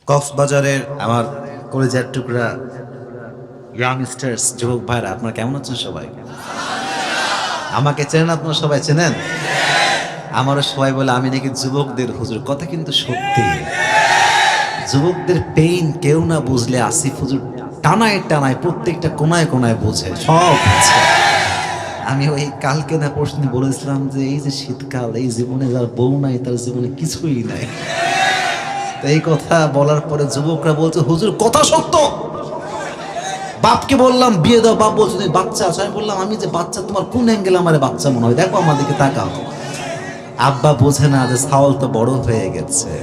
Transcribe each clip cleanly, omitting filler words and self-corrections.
কক্সবাজারের আমার কলেজের টুকরা ইয়াংস্টার্স যুবক ভাইরা, আপনারা কেমন আছেন? সবাই আমাকে চেনেন? আপনারা সবাই চেনেন? আমারও সবাই বলে আমি নাকি যুবকদের হুজুর। কথা কিন্তু সত্যি। যুবকদের পেইন কেউ না বুঝলে আসিফ হুজুর টানায় টানায় প্রত্যেকটা কোনায় কোনায় বোঝে, সব আছে। আমি ওই কালকে না পরশু দিন বলেছিলাম যে এই যে শীতকাল, এই জীবনে যার বউ নাই তার জীবনে কিছুই নাই। তো এই কথা বলার পরে যুবকরা বলছে হুজুর কথা সত্য। বাপকে বললাম বিয়ে দাও, বাপ বলছে তুমি বাচ্চা আছো। আমি বললাম আমি যে বাচ্চা, তোমার কোন অ্যাঙ্গেল আমার বাচ্চা মনে হয়, দেখো আমাদেরকে তাকাও। আব্বা বোঝে না যে ছাওয়াল তো বড় হয়ে গেছে,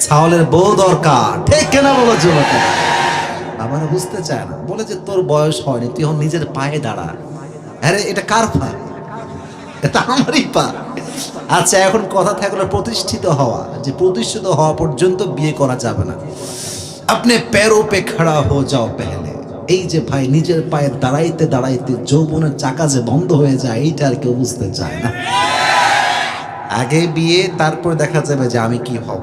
ছাওয়ালের বউ দরকার। ঠিক কেনা বলো যুবক? বাবারা বুঝতে চায় না, বলে যে তোর বয়স হয়নি, তুই এখন নিজের পায়ে দাঁড়া। আরে এটা কার পা? এটা আমারই পা। আচ্ছা এখন কথা থাকলো প্রতিষ্ঠিত হওয়া, যে প্রতিষ্ঠিত হওয়া পর্যন্ত বিয়ে করা যাবে না। আপনি প্যারো পে খড়া হো যাও পেহলে। এই যে ভাই নিজের পায়ে দাঁড়াইতে দাঁড়াইতে যৌবনের চাকা যে বন্ধ হয়ে যায়, এইটা আর কেউ বুঝতে চায় না। আগে বিয়ে, তারপরে দেখা যাবে যে আমি কি হব।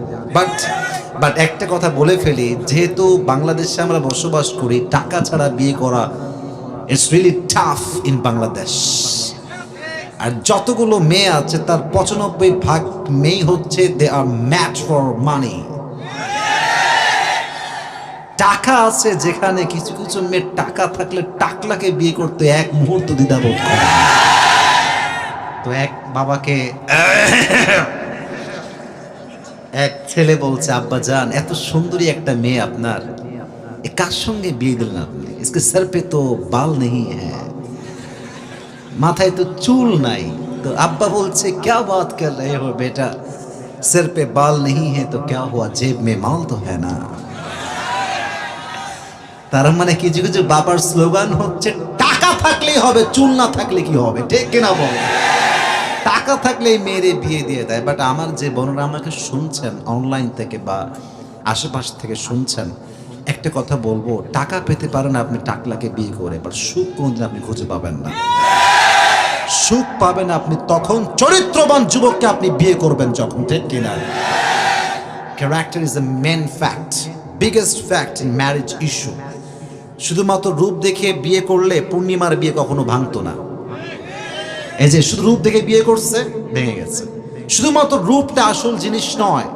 বাট একটা কথা বলে ফেলি, যেহেতু বাংলাদেশে আমরা বসবাস করি, টাকা ছাড়া বিয়ে করা it's really tough in Bangladesh. আর যতগুলো মেয়ে আছে তার 95% মেয়ে হচ্ছে দে আর ম্যাচ ফর মানি। টাকা আছে যেখানে, কিছু কিছু মেয়ে টাকা থাকলে টাকলাকে বিয়ে করতে এক মুহূর্ত দ্বিধাবোধ করে। তো এক বাবাকে এক ছেলে বলছে, আব্বা জান এত সুন্দরী একটা মেয়ে আপনার, এ কার সঙ্গে বিয়ে দিলেন আপনি? इसके सर पे तो बाल नहीं है, মাথায় তো চুল নাই। তো আব্বা বলছে क्या बात कर रहे हो बेटा, सर पे बाल नहीं है तो क्या हुआ, जेब में माल तो है ना। তার মানে কিছু কিছু বাবার স্লোগান হচ্ছে টাকা থাকলেই হবে, চুল না থাকলে কি হবে। ঠিক কিনা বল? টাকা থাকলেই মেয়েরে বিয়ে দিয়ে দেয়। বাট আমার যে বোনরা আমাকে শুনছেন অনলাইন থেকে বা আশেপাশ থেকে শুনছেন, একটা কথা বলবো, টাকা পেতে পারেন আপনি টাকলাকে বিয়ে করে, বাট সুখ কোনদিন আপনি খুঁজে পাবেন না। সুখ পাবেন আপনি তখন চরিত্রবান যুবককে আপনি বিয়ে করবেন যখন। ঠিক কিনা? Character is the main fact, biggest fact in marriage issue. শুধুমাত্র রূপ দেখে বিয়ে করলে পূর্ণিমার বিয়ে কখনো ভাঙতো না। এই যে শুধু রূপ দেখে বিয়ে করছে, ভেঙে গেছে। শুধুমাত্র রূপটা আসল জিনিস নয়,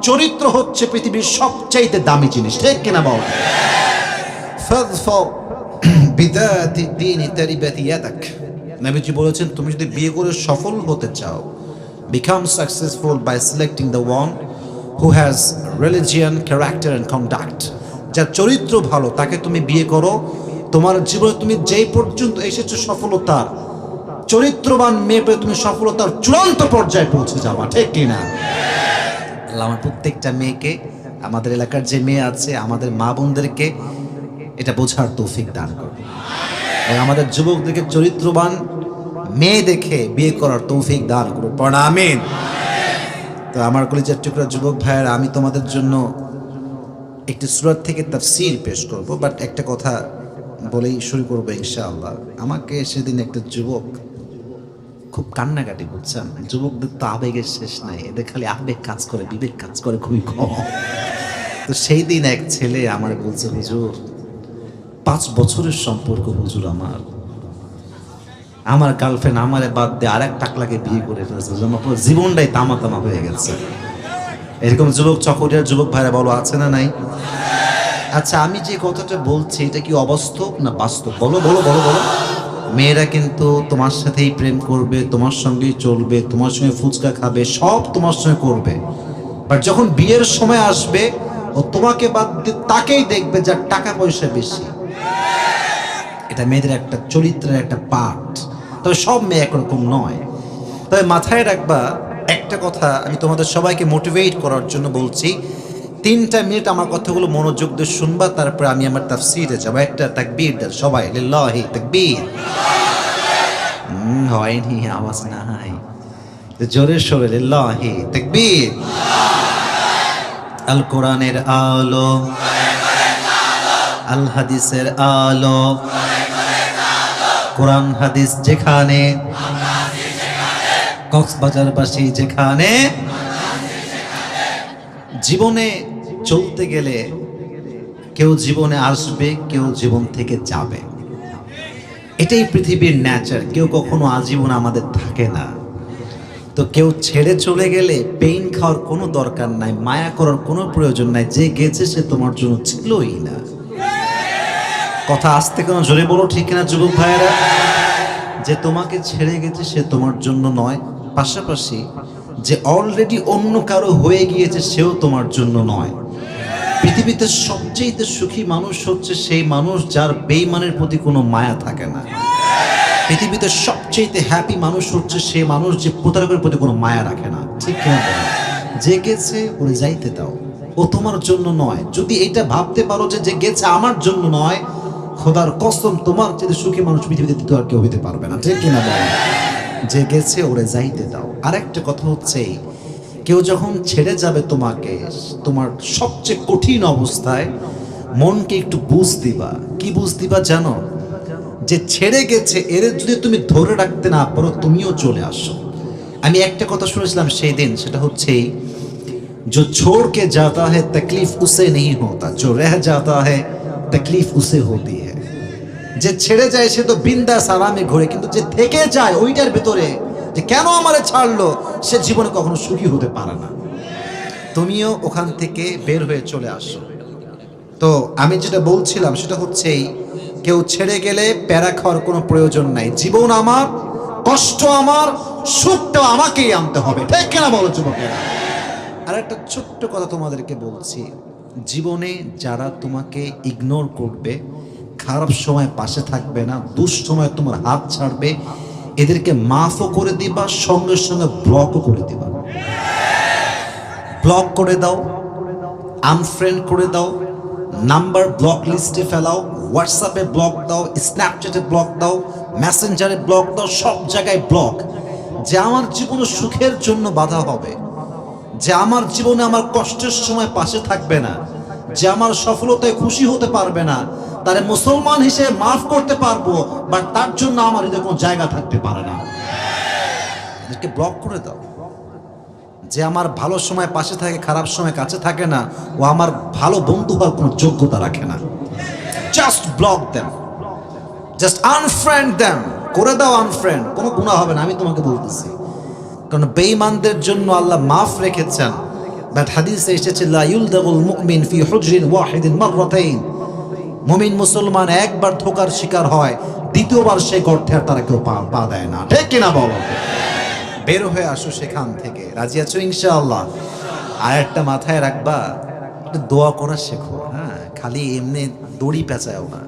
চরিত্র হচ্ছে পৃথিবীর সবচাইতে দামি জিনিস। ঠিক কিনা বল? ফাযফার বিযাতি দ্বীনি তারিবাত ইয়াদাক। নবীজি বলেছেন তুমি যদি বিয়ে করে সফল হতে চাও, become successful by selecting the one who has religion, character and conduct. যার চরিত্র ভালো তাকে তুমি বিয়ে করো। তোমার জীবনে তুমি যেই পর্যন্ত এসেছো সফলতার, চরিত্রবান মেয়ে পেয়ে তুমি সফলতার চূড়ান্ত পর্যায়ে পৌঁছে যাবা। ঠিক কিনা? আল্লাহ আমার প্রত্যেকটা মেয়েকে, আমাদের এলাকার যে মেয়ে আছে, আমাদের মা বোনদেরকে এটা বোঝার তৌফিক দান করুন। আমাদের যুবকদেরকে চরিত্রবান মেয়ে দেখে বিয়ে করার তৌফিক দান করুন। পড়া আমিন। তো আমার কলেজের টুকরা যুবক ভাইয়েরা, আমি তোমাদের জন্য একটি সূরা থেকে তাফসীর পেশ করব, বাট একটা কথা বলেই শুরু করবো ইনশাআল্লাহ। আমাকে সেদিন একটা যুবক খুব কান্নাকাটি, বুঝছেন? যুবকদের তো আবেগের শেষ নাই, এদের খালি আবেগ কাজ করে, বিবেক কাজ করে খুবই কম। তো সেই দিন এক ছেলে আমার বলছে, হুজুর 5 বছরের সম্পর্ক হুজুর, আমার গার্লফ্রেন্ড আমারে বাদ দিয়ে আরেক টাকলাকে বিয়ে করে ফেলেছে, আমার জীবনটাই তামা তামা হয়ে গেছে। এরকম যুবক চকরিয়ার যুবক ভাইরা বলো আছে না নাই? আচ্ছা আমি যে কথাটা বলছি এটা কি অবাস্তব না বাস্তব? বলো বলো বলো বলো। মেয়েরা কিন্তু তোমার সাথেই প্রেম করবে, তোমার সঙ্গেই চলবে, তোমার সঙ্গে ফুচকা খাবে, সব তোমার সঙ্গে করবে। বাট যখন বিয়ের সময় আসবে, ও তোমাকে বাদ দিয়ে তাকেই দেখবে যার টাকা পয়সা বেশি। এটা মেয়েদের একটা চরিত্রের একটা পার্ট। তবে সব মেয়ে একরকম নয়। তবে মাথায় রাখবা একটা কথা, আমি তোমাদের সবাইকে মোটিভেট করার জন্য বলছি, 3টা মিনিট আমার কথাগুলো মনোযোগ দিয়ে শুনবা, তারপরে আমি আমার তাফসীরে যাব। একটা তাকবীর দেন সবাই, লিল্লাহি তাকবীর। হয়নি, আওয়াজ নাই, জোরে সোরে লিল্লাহি তাকবীর। আল কোরআনের আলো, আল হাদিসের আলো, কোরআন হাদিস যেখানে, কক্সবাজারবাসী যেখানে, জীবনে চলতে গেলে কেউ জীবনে আসবে, কেউ জীবন থেকে যাবে। এটাই পৃথিবীর ন্যাচার। কেউ কখনো আজীবন আমাদের থাকে না। তো কেউ ছেড়ে চলে গেলে পেইন খাওয়ার কোনো দরকার নাই, মায়া করার কোনো প্রয়োজন নাই। যে গেছে সে তোমার জন্য ছিলই না। কথা আসতে কেন জোরে বলো, ঠিক কিনা যুবক ভাইয়েরা? যে তোমাকে ছেড়ে গেছে সে তোমার জন্য নয়, পাশাপাশি যে অলরেডি অন্য কারো হয়ে গিয়েছে সেও তোমার জন্য নয়। পৃথিবীতে সবচেয়ে সুখী মানুষ হচ্ছে সেই মানুষ যার বেঈমানের প্রতি কোনো মায়া থাকে না। পৃথিবীতে সবচেয়ে হ্যাপি মানুষ হচ্ছে সেই মানুষ যে প্রতারকের প্রতি কোনো মায়া রাখে না। ঠিক কিনা বলো? যে গেছে ওরে যাইতে দাও, ও তোমার জন্য নয়। যদি এটা ভাবতে পারো যে যে গেছে আমার জন্য নয়, খোদার কসম তোমার চেয়ে সুখী মানুষ পৃথিবীতে তো আর কেউ হইতে পারবে না। ঠিক কিনা বলো? যে গেছে ওরে যাইতে দাও। আরেকটা কথা হচ্ছে, কেউ যখন ছেড়ে যাবে তোমাকে, তোমার সবচেয়ে কঠিন অবস্থায় মনকে একটু বুঝ দিবা। কি বুঝ দিবা জানো? যে ছেড়ে গেছে এর যদি তুমি ধরে রাখতে না পারো, তুমিও চলে আসো। আমি একটা কথা শুনেছিলাম সেই দিন, সেটা হচ্ছে जो छोड़ के जाता है तकलीफ उसे नहीं होता, जो रह जाता है तकलीफ उसे होती है। যে ছেড়ে যায় সে তো বিন্দাস আরামে ঘোরে, কিন্তু যে থেকে যায় ওইটার ভিতরে যে কেন আমারে ছাড়লো, সে জীবনে কখনো সুখী হতে পারে না। তুমিও ওখান থেকে বের হয়ে চলে আসো। তো আমি যেটা বলছিলাম সেটা হচ্ছে, কেউ ছেড়ে গেলে প্যারা খাওয়ার কোনো প্রয়োজন নাই। জীবন আমার, কষ্ট আমার, সুখটা আমাকেই আনতে হবে। ঠিক কিনা বলো যুবকেরা? আর একটা ছোট্ট কথা তোমাদেরকে বলছি, জীবনে যারা তোমাকে ইগনোর করবে, খারাপ সময় পাশে থাকবে না, দুঃসময় তোমার হাত ছাড়বে, এদেরকে মাফও করে দিবা, সঙ্গে সঙ্গে ব্লকও করে দিবা। ব্লক করে দাও, আনফ্রেন্ড করে দাও, নাম্বার ব্লক লিস্টে ফেলাও, হোয়াটসঅ্যাপে ব্লক দাও, স্ন্যাপচ্যাটে ব্লক দাও, মেসেঞ্জারে ব্লক দাও, সব জায়গায় ব্লক। যে আমার জীবনে সুখের জন্য বাধা হবে, যে আমার জীবনে আমার কষ্টের সময় পাশে থাকবে না, যে আমার সফলতায় খুশি হতে পারবে না, তারে মুসলমান হিসেবে মাফ করতে পারবো, বাট তার জন্য আমার হৃদয়ে কোনো জায়গা থাকতে পারে না। এদেরকে ব্লক করে দাও। যে আমার ভালো সময় পাশে থাকে, খারাপ সময় কাছে থাকে না, ও আমার ভালো বন্ধু হওয়ার কোনো যোগ্যতা রাখে না। Just block them, just unfriend them. করে দাও আনফ্রেন্ড, কোনো গুনাহ হবে না, আমি তোমাকে বলতেছি। কারণ বেঈমানদের জন্য আল্লাহ মাফ রেখেছেন। বাট হাদিসে এসেছে লা ইউলদাগুল মুমিন ফি হুজরিন ওয়াহিদিন মাররাতাইন। মুমিন মুসলমান একবার ধোঁকার শিকার হয়, দ্বিতীয়বার সেই গর্তে আর তারা কেউ পা দেয় না। ঠিক কিনা বলো? বের হয়ে আসো সেখান থেকে। রাজি আছো ইনশাআল্লাহ? আর একটা মাথায় রাখবা, একটু দোয়া করা শেখো। হ্যাঁ, খালি এমনি দড়ি পেঁচাও না।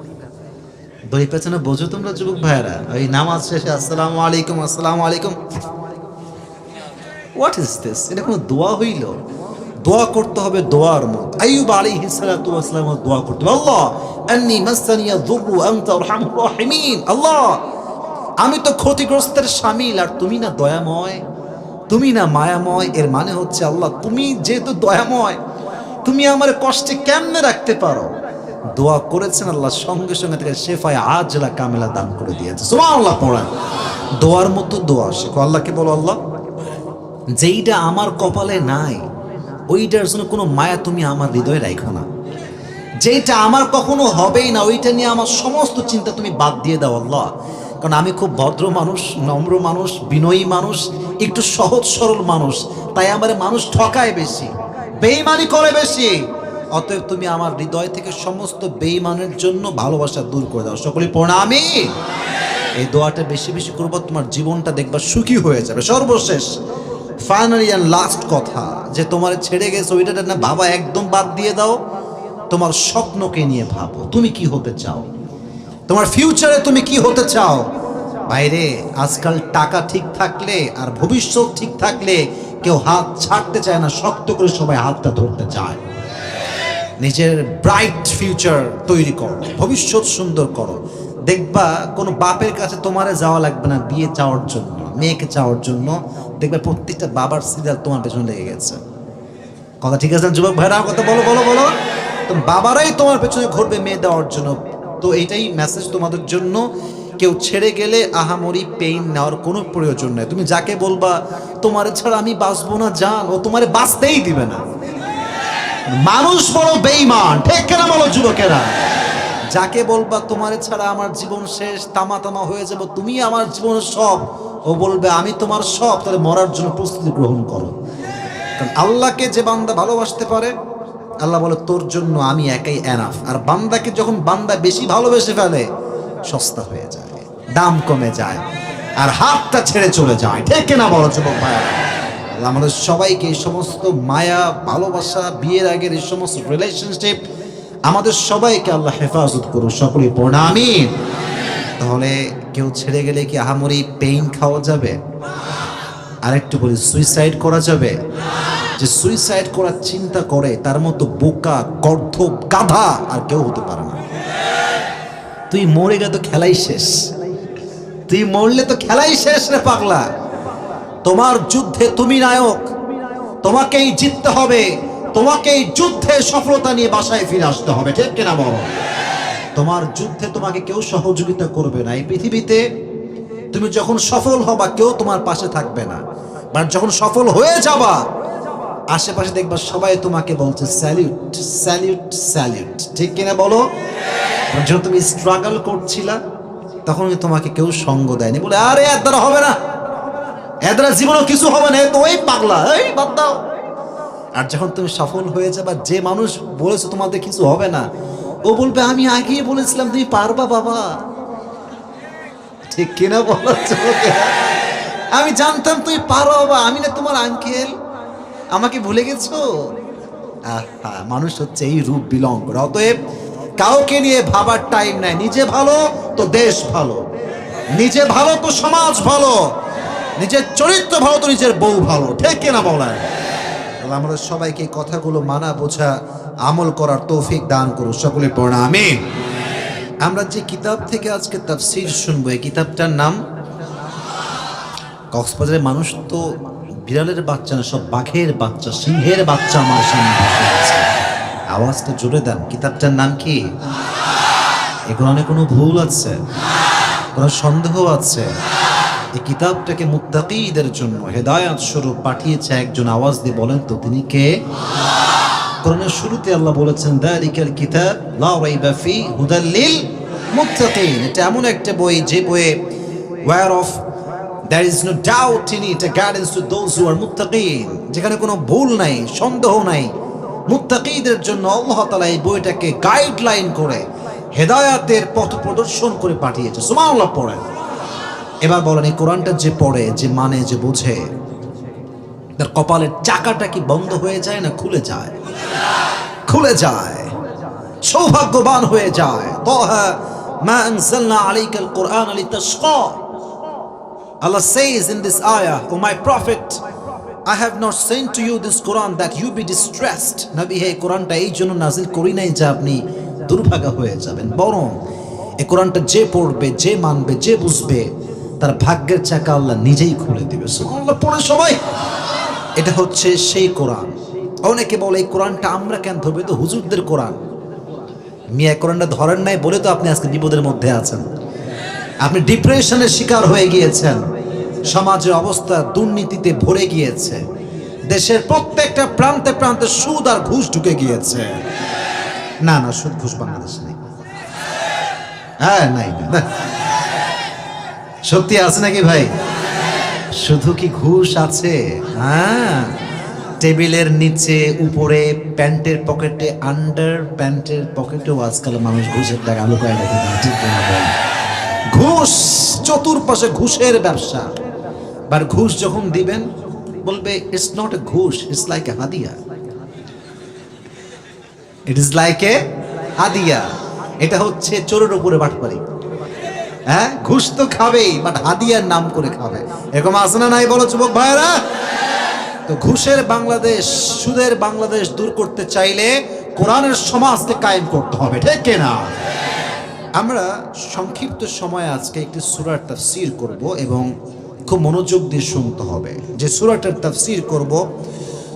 দড়ি পেঁচানো বোঝো তোমরা যুবক ভাইয়েরা? ওই নামাজ শেষে আসসালামু আলাইকুম, আসসালামু আলাইকুম, হোয়াট ইজ দিস? এটা কোনো দোয়া হইল? দোয়া করতে হবে দোয়ার মত। আইয়ুব আলাইহিস সালাতু ওয়াস সালাম দোয়া করতে হবে, আল্লাহ আন্নী মাসানিয়া যুররু আনতা আরহামুর রাহিমিন। আল্লাহ, আমি তো ক্ষতিগ্রস্তের শামিল, আর তুমি না দয়াময়, তুমি না মায়াময়। এর মানে হচ্ছে আল্লাহ তুমি যেহেতু দয়াময়, তুমি আমার কষ্টে কেমনে রাখতে পারো? দোয়া করেছেন, আল্লাহ সঙ্গে সঙ্গে থেকে শেফায়ে আজলা কামেলা দান করে দিয়েছে। সুবহানাল্লাহ পড়েন। দোয়ার মতো দোয়া শেখো। আল্লাহকে বলো, আল্লাহ যেইটা আমার কপালে নাই ওইটার জন্য কোনো মায়া তুমি আমার হৃদয়ে রাখো না। যেটা আমার কখনো হবেই না ওইটা নিয়ে আমার সমস্ত চিন্তা তুমি বাদ দিয়ে দাও আল্লাহ। কারণ আমি খুব ভদ্র মানুষ, নম্র মানুষ, বিনয়ী মানুষ, একটু সহজ সরল মানুষ, তাই আমার মানুষ ঠকায় বেশি, বেঈমানি করে বেশি। অতএব তুমি আমার হৃদয় থেকে সমস্ত বেঈমানের জন্য ভালোবাসা দূর করে দাও। সকলেই পড়া আমিন। এই দোয়াটা বেশি বেশি করবো, তোমার জীবনটা দেখবা সুখী হয়ে যাবে। সর্বশেষ ফাইনালি অ্যান্ড লাস্ট কথা, যে তোমার ছেড়ে গেছে ওইটা না ভাবা একদম বাদ দিয়ে দাও। তোমার স্বপ্নকে নিয়ে ভাবো, তুমি কি হতে চাও, তোমার ফিউচারে তুমি কি হতে চাও। বাইরে আজকাল টাকা ঠিক থাকলে আর ভবিষ্যৎ ঠিক থাকলে কেউ হাত ছাড়তে চায় না, শক্ত করে সবাই হাতটা ধরতে চায়। নিজের ব্রাইট ফিউচার তৈরি করো, ভবিষ্যৎ সুন্দর করো। দেখবা কোনো বাপের কাছে তোমারে যাওয়া লাগবে না বিয়ে চাওয়ার জন্য, মেয়েকে চাওয়ার জন্য। দেখবে প্রত্যেকটা বাবার সিরিয়াল তোমার পেছনে লেগে গেছে। কথা ঠিক আছে যুবক ভাইরা? কথা বলো বলো বলো। তো বাবারাই তোমার পেছনে ঘুরবে মেয়ে দেওয়ার জন্য। তো এইটাই মেসেজ তোমাদের জন্য। কেউ ছেড়ে গেলে আহামরি পেইন নেওয়ার কোনো প্রয়োজন নেই। তুমি যাকে বলবা তোমার ছাড়া আমি বাঁচবো না জান, ও তোমারে বাঁচতেই দিবে না। মানুষ বড় বেঈমান, ঠিক কেনা বলো যুবকেরা? যাকে বলবা তোমার ছাড়া আমার জীবন শেষ, তামা তামা হয়ে যাব, তুমি আমার জীবনের সব, ও বলবে আমি তোমার সব, তাহলে মরার জন্য প্রস্তুতি গ্রহণ করো। কারণ আল্লাহকে যে বান্দা ভালোবাসতে পারে, আল্লাহ বলে তোর জন্য আমি একাই এনাফ। আর বান্দাকে যখন বান্দা বেশি ভালোবেসে ফেলে, সস্তা হয়ে যায়, দাম কমে যায়, আর হাতটা ছেড়ে চলে যায়, ঠিক কিনা বলো যুবক ভাইয়ারা? আল্লাহ আমাদের সবাইকে এই সমস্ত মায়া, ভালোবাসা, বিয়ের আগের এই সমস্ত রিলেশনশিপ, আমাদের সবাইকে আল্লাহ হেফাজত করুন, সকলেই পড়ে আমিন। তাহলে কেউ ছেড়ে গেলে কি আহামরি পেইন খাওয়া যাবে? আরেকটু বলি, সুইসাইড করা যাবে? যে সুইসাইড করার চিন্তা করে তার মতো বোকা, গর্ধব, গাধা আর কেউ হতে পারে না। তুই মরে গেলে তো খেলাই শেষ, তুই মরলে তো খেলাই শেষ রে পাগলা। তোমার যুদ্ধে তুমি নায়ক, তোমাকেই জিততে হবে, তোমাকেই যুদ্ধে সফলতা নিয়ে বাসায় ফিরে আসতে হবে, ঠিক কিনা বলো? তোমার যুদ্ধে তোমাকে কেউ সহযোগিতা করবে না এই পৃথিবীতে। তুমি যখন সফল হবা কেউ তোমার পাশে থাকবে না, বাট যখন সফল হয়ে যাবা আশেপাশে দেখবা সবাই তোমাকে বলছে স্যালিউট স্যালিউট স্যালিউট, ঠিক কিনা বলো? যখন তুমি স্ট্রাগল করছিলা তখন তোমাকে কেউ সঙ্গ দেয়নি, বলে আরে এর দ্বারা হবে না, এর দ্বারা জীবনেও কিছু হবে না, তো ওই পাগলা, এই বাদ দাও। আর যখন তুমি সফল হয়ে যাবা, যে মানুষ বলেছে তোমাদের কিছু হবে না, ও বলবে আমি আগেই বলেছিলাম তুমি পারবা বাবা, ঠিক কিনা বলো? আমি জানতাম তুমি পারো বাবা, আমি না তোমার আঙ্কেল, আমাকে ভুলে গেছো? মানুষ হচ্ছে এই রূপ বিলং করে। অতএব কাউকে নিয়ে ভাবার টাইম নাই, নিজে ভালো তো দেশ ভালো, নিজে ভালো তো সমাজ ভালো, নিজের চরিত্র ভালো তো নিজের বউ ভালো, ঠিক কিনা বলেন? আমাদের সবাইকে কথাগুলো মানা, বোঝা, আমল করার তৌফিক দান করুন, সকলে পড়া আমিন। আমরা যে কিতাব থেকে আজকে তাফসীর শুনবো, এই কিতাবটার নাম, কক্সবাজারের মানুষ তো বিড়ালের বাচ্চা না, সব বাঘের বাচ্চা, সিংহের বাচ্চা আমার সামনে বসে আছে। আওয়াজটা জোরে দেন। কিতাবটার নাম কি? এগুলো অনেক কোনো ভুল আছে, কোনো সন্দেহ আছে? এই কিতাবটাকে মুত্তাকিদের জন্য হেদায়াত স্বরূপ পাঠিয়েছে একজন। আওয়াজ দিয়ে বলেন তো তিনি কে? কোরআনের শুরুতে আল্লাহ বলেছেন যালিকাল কিতাব লা রাইবা ফি হুদাল লিল মুত্তাকিন। এটা এমন একটা বই যে বইয়ে where of there is no doubt in it, a guidance to those who are muttaqin, যেখানে কোনো ভুল নাই, সন্দেহ নাই। মুত্তাকিদের জন্য আল্লাহ তাআলা এই বইটাকে গাইডলাইন করে হেদায়াতের পথ প্রদর্শন করে পাঠিয়েছে। সুবহানাল্লাহ পড়েন। এবার বলেন, এই কোরআনটা যে পড়ে, যে মানে, যে বোঝে, তার কপালের চাকাটা কি বন্ধ হয়ে যায় না খুলে যায়? খুলে যায়, সৌভাগ্যবান হয়ে যায়। তাহা মা আনজালনা আলাইকাল কুরআন লিতাশকা। Allah says in this ayah, O my prophet, I have not sent to you this Quran that you be distressed. নবী, এই কোরআনটা এই জন্য নাজিল করি নাই যে আপনি দুর্ভাগা হয়ে যাবেন, বরং এই কোরআনটা যে পড়বে, যে মানবে, যে বুঝবে, তার ভাগ্যের চাকা আল্লাহ নিজেই খুলে দিবে। সুবহানাল্লাহ পড়ে সবাই। এটা হচ্ছে সেই কোরআন। অনেকে বলে এই কোরআনটা আমরা কেন ধরবে, তো হুজুরদের কোরআন। মিয়া কোরআনটা ধরেন নাই বলে তো আপনি আজকে বিপদের মধ্যে আছেন, আপনি ডিপ্রেশনের শিকার হয়ে গিয়েছেন, সমাজের অবস্থা দুর্নীতিতে ভরে গিয়েছে, দেশের প্রত্যেকটা প্রান্তে প্রান্তে সুদ আর ঘুষ ঢুকে গিয়েছে। না না, সুদ ঘুষ বাংলাদেশে নেই। হ্যাঁ, নাই না, সত্যি আছে নাকি ভাই? শুধু কি ঘুষ আছে? হ্যাঁ, টেবিলের নিচে, উপরে, প্যান্টের পকেটে, আন্ডার প্যান্টের পকেটেও আজকাল মানুষ ঘুষের টাকা লুকায় রেখে দেয়, ঠিক না বল? ঘুষ, চতুর্পাশে ঘুষের ব্যবসা। আর ঘুষ যখন দিবেন বলবে ইটস নট এ ঘুষ, ইটস লাইক এ হাদিয়া, ইট ইজ লাইক এ হাদিয়া। এটা হচ্ছে চোরের উপরে বাটপারি। হ্যাঁ, ঘুষ তো খাবেই, বাট হাদিয়ার নাম করে খাবে। এরকম আছে না নাই বলো যুবক ভাইরা? তো ঘুষের বাংলাদেশ, সুদের বাংলাদেশ দূর করতে চাইলে কোরআনের সমাজকে কায়েম করতে হবে, ঠিক কিনা? আমরা সংক্ষিপ্ত সময়ে আজকে একটি সূরার তাফসীর করব এবং খুব মনোযোগ দিয়ে শুনতে হবে। যে সূরাটার তাফসীর করব,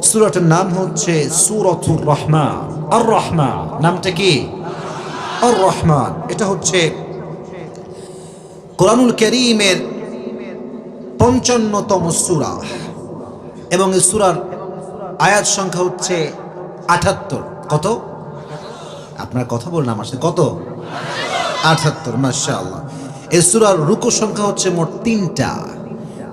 সূরাটার নাম হচ্ছে সূরাতুর রহমান। আর রহমান নামটা কি? আর রহমান। এটা হচ্ছে কোরআনুল কারীমের 55তম সূরা এবং এই সূরার আয়াত সংখ্যা হচ্ছে 78। কত? আপনার কথা বলুন আমার সাথে, কত? 78, মাশাআল্লাহ। এই সূরার রুকু সংখ্যা হচ্ছে মোট 3টা।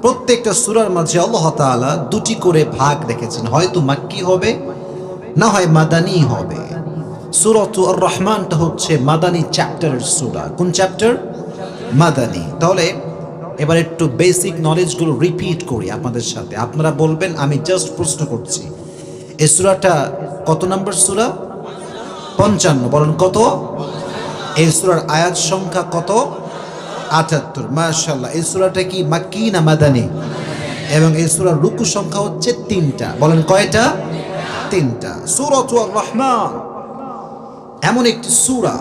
প্রত্যেকটা সূরার মাঝে আল্লাহ তাআলা 2টি করে ভাগ রেখেছেন, হয়তো মাক্কি হবে না হয় মাদানী হবে। সূরাতুর আর রহমানটা হচ্ছে মাদানী চ্যাপ্টারের সূরা। কোন চ্যাপ্টার? মাদানী। তাহলে এবার একটু বেসিক নলেজগুলো রিপিট করি আপনাদের সাথে, আপনারা বলবেন আমি জাস্ট প্রশ্ন করছি। এই সূরাটা কত নম্বর সূরা? 55। বলেন কত? এই সূরার আয়াত সংখ্যা কত? 78, মাশাআল্লাহ। এই সূরাটা কি মাক্কি না মাদানী? এবং এই সূরার রুকু সংখ্যা হচ্ছে 3টা। বলেন কয়টা? 3টা। সূরাতুর রহমান এমন একটি সূরা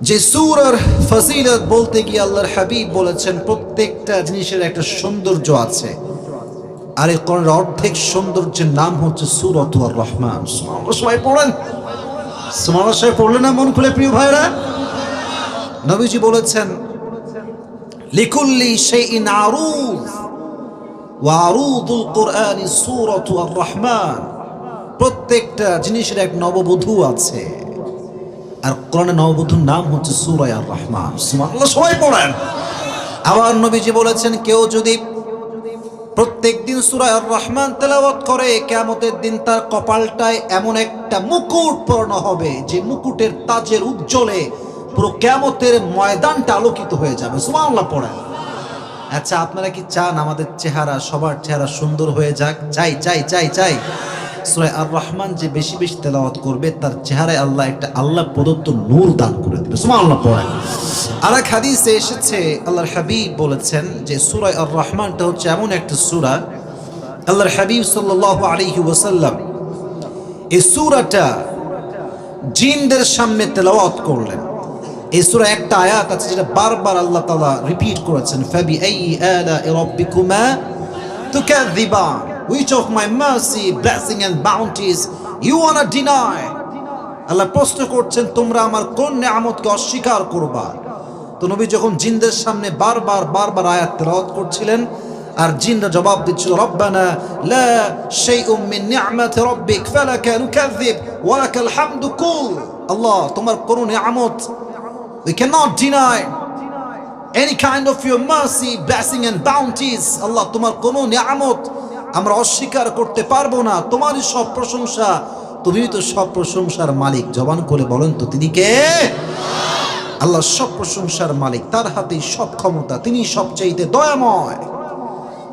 যে সূরার ফজিলত বলতে গিয়ে আল্লাহর হাবিব বলেছেন প্রত্যেকটা জিনিসের একটা সৌন্দর্য আছে, আর এই কোরআনের অর্ধেক সৌন্দর্যের নাম হচ্ছে সূরাতুর রহমান। সুবহানাল্লাহ, সবাই পড়েন সুবহানাল্লাহ, সবাই পড়লেন না মন খুলে প্রিয় ভাইরা? নবীজি বলেছেন লিকুল্লি শাইইন আরুদ ওয়া আরুদুল কুরআনি সূরাতুর রহমান। প্রত্যেকটা জিনিসের এক নববধূ আছে, আর কোরআনে নববধূর নাম হচ্ছে সূরা আর রহমান। সুবহানাল্লাহ, সবাই পড়েন। আবার নবীজি বলেছেন কেউ যদি প্রত্যেকদিন সূরা আর রহমান তেলাওয়াত করে কিয়ামতের দিন তার কপালটায় এমন একটা মুকুট পরানো হবে যে মুকুটের তাজের উজ্জ্বলে পুরো কিয়ামতের ময়দানটা আলোকিত হয়ে যাবে। সুবহানাল্লাহ পড়েন। আচ্ছা, আপনারা কি চান আমাদের চেহারা, সবার চেহারা সুন্দর হয়ে যাক? চাই চাই চাই চাই। সূরা আর রহমান যে বেশি বেশি তেলাওয়াত করবে তার চেহারায় আল্লাহ একটা আল্লাহ প্রদত্ত নূর দান করে দেবে। সুবহানাল্লাহ পড়েন। আর এক হাদিসে এসেছে আল্লাহর হাবিব বলেছেন যে সূরা আর রহমানটা হচ্ছে এমন একটা সূরা, আল্লাহর হাবিব সাল্লাল্লাহু আলাইহি ওয়াসাল্লাম এই সূরাটা জিনদের সামনে তেলাওয়াত করলেন। এই সূরা একটা আয়াত আছে যেটা বারবার আল্লাহ তাআলা রিপিট করেছেন, ফাবিআইয়ি আলা'i রাব্বিকুমা তুকাযযিবান, which of my mercy, blessing and bounties you wanna deny? আল্লাহ প্রশ্ন করছেন তোমরা আমার কোন নিয়ামতকে অস্বীকার করবা? তো নবী যখন জিনদের সামনে বারবার বারবার আয়াত তেলাওয়াত করছিলেন আর জিনরা জবাব দিচ্ছিল রব্বানা লা শাইউম মিন নি'মাতি রাব্বিক ফালাকা নুকাযযিব ওয়া লাকাল হামদু কুল। আল্লাহ তোমার কোন নিয়ামত we cannot deny any kind of your mercy, blessing and bounties. আল্লাহ তোমার কোন নিয়ামত আমরা অস্বীকার করতে পারবো না, তোমারই সব প্রশংসা, তুমি তো সব প্রশংসার মালিক। জবান করে বলেন তো তিনি কে? আল্লাহ সব প্রশংসার মালিক, তার হাতেই সব ক্ষমতা, তিনি সবচাইতে দয়াময়।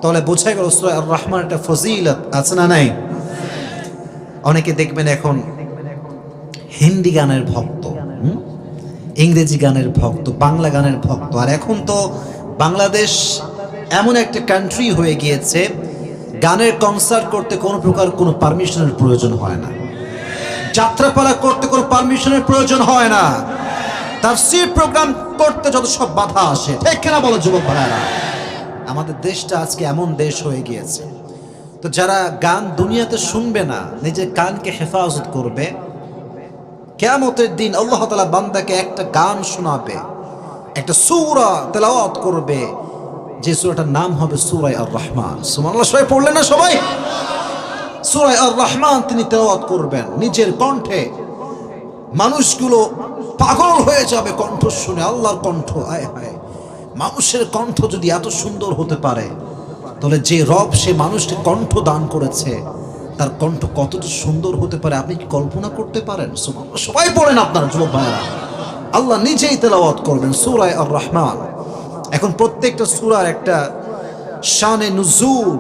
তাহলে বোঝা গেল সূরা আর রহমান একটা ফজিলত আছে না নাই? অনেকে দেখবেন এখন হিন্দি গানের ভক্ত, ইংরেজি গানের ভক্ত, বাংলা গানের ভক্ত। আর এখন তো বাংলাদেশ এমন একটা কান্ট্রি হয়ে গিয়েছে গানের কনসার্ট করতে কোনো প্রকার কোনো পারমিশনের প্রয়োজন হয় না, যাত্রাপালা করতে কোনো পারমিশনের প্রয়োজন হয় না, তাফসীর প্রোগ্রাম করতে যত সব বাধা আসে। ঠিক কিনা বলো যুবক ভাইরা? আমাদের দেশটা আজকে এমন দেশ হয়ে গিয়েছে, তো যারা গান দুনিয়াতে শুনবে না, নিজের কানকে হেফাজত করবে, কিয়ামতের দিন আল্লাহ তাআলা বান্দাকে একটা গান শোনাবে, একটা সূরা তেলাওয়াত করবে, যে সূরাটার নাম হবে সূরা আর রহমান। সুবহানাল্লাহ, সবাই পড়লেন না? সবাই সূরা আর রহমান তিনি তেলাওয়াত করবেন নিজের কণ্ঠে, মানুষগুলো পাগল হয়ে যাবে কণ্ঠ শুনে, আল্লাহর কণ্ঠ। আয় হায়, মানুষের কণ্ঠ যদি এত সুন্দর হতে পারে, তাহলে যে রব সে মানুষকে কণ্ঠ দান করেছে তার কণ্ঠ কতটা সুন্দর হতে পারে আপনি কি কল্পনা করতে পারেন? সবাই পড়েন আপনার যুবক ভাইরা, আল্লাহ নিজেই তেলাওয়াত করবেন সূরা আর রহমান। এখন প্রত্যেকটা সূরার একটা শানে নুজুল,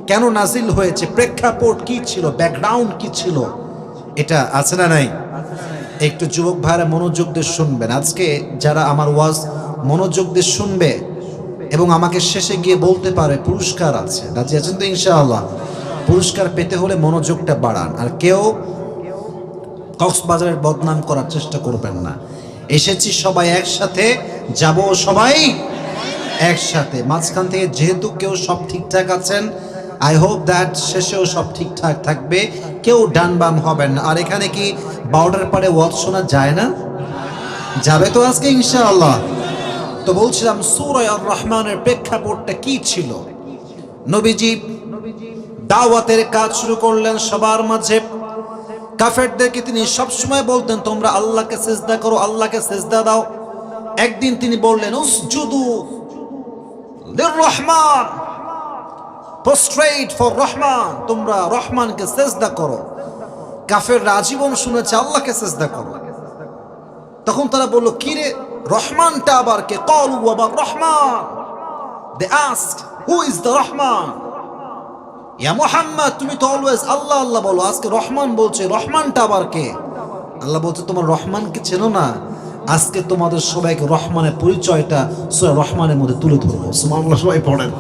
কেন নাজিল হয়েছে, প্রেক্ষাপট কি ছিল, ব্যাকগ্রাউন্ড কি ছিল, এটা আছে না নাই? একটু যুবক ভাইরা মনোযোগ দিয়ে শুনবেন। আজকে যারা আমার ওয়াজ মনোযোগ দিয়ে শুনবে এবং আমাকে শেষে গিয়ে বলতে পারে পুরস্কার আছে, রাজি আছেন তো ইনশাআল্লাহ? পুরস্কার পেতে হলে মনোযোগটা বাড়ান, আর কেউ কক্সবাজারের বদনাম করার চেষ্টা করবেন না। এসেছি সবাই একসাথে, যাব সবাই একসাথে। মাঝখান থেকে যেহেতু কেউ সব ঠিকঠাক আছেন, আই হোপ দ্যাট শেষেও সব ঠিকঠাক থাকবে, কেউ ডান বাম হবেন না। আর এখানে কি বারোটার পরে ওয়াজ শোনা যায় না? যাবে তো আজকে ইনশাআল্লাহ। তো বলছিলাম সূরা আর রহমানের প্রেক্ষাপটটা কি ছিল। নবীজি দাওয়াতের কাজ শুরু করলেন সবার মাঝে। কাফেরদেরকে তিনি সবসময় বলতেন তোমরা আল্লাহকে সিজদা করো, আল্লাহকে সিজদা দাও। একদিন তিনি বললেন উসজুদু লিররহমান, প্রস্ট্রেট ফর রহমান, তোমরা রহমানকে সিজদা করো। কাফেররা আজীবন শুনেছে আল্লাহকে সিজদা করো। তখন তারা বলল কি রে, রহমানটা আবার কে? ক্বালু আবার Rahman. They asked who is the Rahman? ইয়া মুহাম্মদ, তুমি তো অলওয়েজ আল্লাহ আল্লাহ বলো, আজকে রহমান বলছে, রহমানটা আবার কে? আল্লাহ বলছে তোমার রহমানকে চেনো না? আজকে তোমাদের সবাইকে রহমানের পরিচয়টা সূরা রহমানের মধ্যে তুলে ধরবো। সুবহানাল্লাহ, সবাই পড়েন।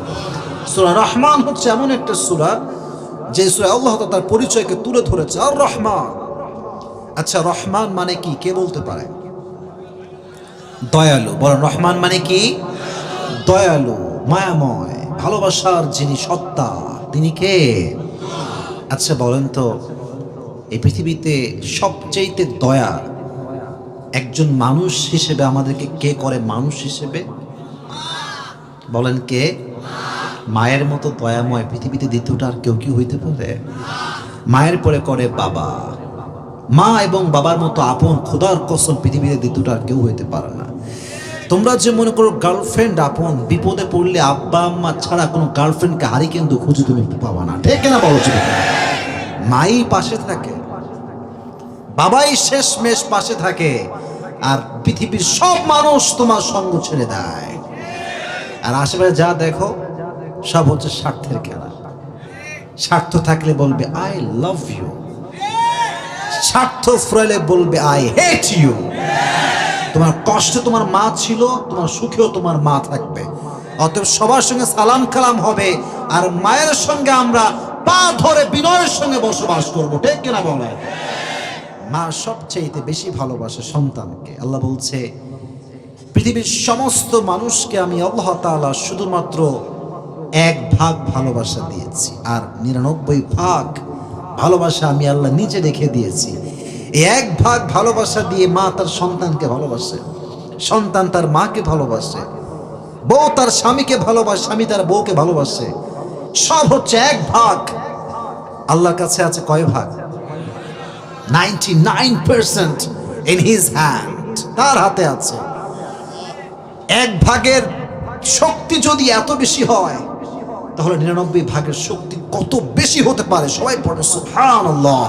সূরা রহমান হচ্ছে এমন একটা সূরা যে সূরা আল্লাহ তাআলা তার পরিচয়কে তুলে ধরেছে, আর রহমান। আচ্ছা, রহমান মানে কি কে বলতে পারে? দয়ালু। বলেন রহমান মানে কি? দয়ালু, মায়াময়, ভালোবাসার যিনি সত্তা, তিনি কে? আচ্ছা বলেন তো, এই পৃথিবীতে সবচেয়ে দয়া একজন মানুষ হিসেবে আমাদেরকে কে করে? মানুষ হিসেবে বলেন কে? মায়ের মতো দয়াময় পৃথিবীতে দ্বিতীয়টা আর কেউ কি হইতে পারে? মায়ের পরে করে বাবা। মা এবং বাবার মতো আপন, খোদার কসম, পৃথিবীতে দ্বিতীয়টা আর কেউ হইতে পারে না। তোমরা যে মনে করো গার্লফ্রেন্ড আপন, বিপদে পড়লে আব্বা আম্মা ছাড়া কোনো গার্লফ্রেন্ডকে হারি কিন্তু খুঁজে তুমি পাবা না, ঠিক না বলো? মাই পাশে থাকে, বাবাই শেষমেশ পাশে থাকে, আর পৃথিবীর সব মানুষ তোমার সঙ্গ ছেড়ে দেয়। আর আশেপাশে যা দেখো সব হচ্ছে স্বার্থের খেলা। স্বার্থ থাকলে বলবে আই লাভ ইউ, স্বার্থ ফুরাইলে বলবে আই হেট ইউ। তোমার কষ্টে তোমার মা ছিল, তোমার সুখেও তোমার মা থাকবে। অতএব সবার সঙ্গে সালাম কালাম হবে, আর মায়ের সঙ্গে আমরা পা ধরে বিনয়ের সঙ্গে বসবাস করবো, ঠিক কিনা বলে? মা সবচেয়ে বেশি ভালোবাসে সন্তানকে। আল্লাহ বলছে পৃথিবীর সমস্ত মানুষকে আমি আল্লাহ তাআলা শুধুমাত্র 1 ভাগ ভালোবাসা দিয়েছি, আর 99 ভাগ ভালোবাসা আমি আল্লাহ নিজে রেখে দিয়েছি। এই 1 ভাগ ভালোবাসা দিয়ে মা তার সন্তানকে ভালোবাসে, সন্তান তার মাকে ভালোবাসে, বউ তার স্বামীকে ভালোবাসে, স্বামী তার বউকে ভালোবাসে। সব হচ্ছে 1 ভাগ। আল্লাহর কাছে আছে কয় ভাগ? 99% in his hand, তার হাতে আছে। 1 ভাগের শক্তি যদি এত বেশি হয়, তাহলে 99 ভাগের শক্তি কত বেশি হতে পারে? সবাই পড়ে সুবহানাল্লাহ।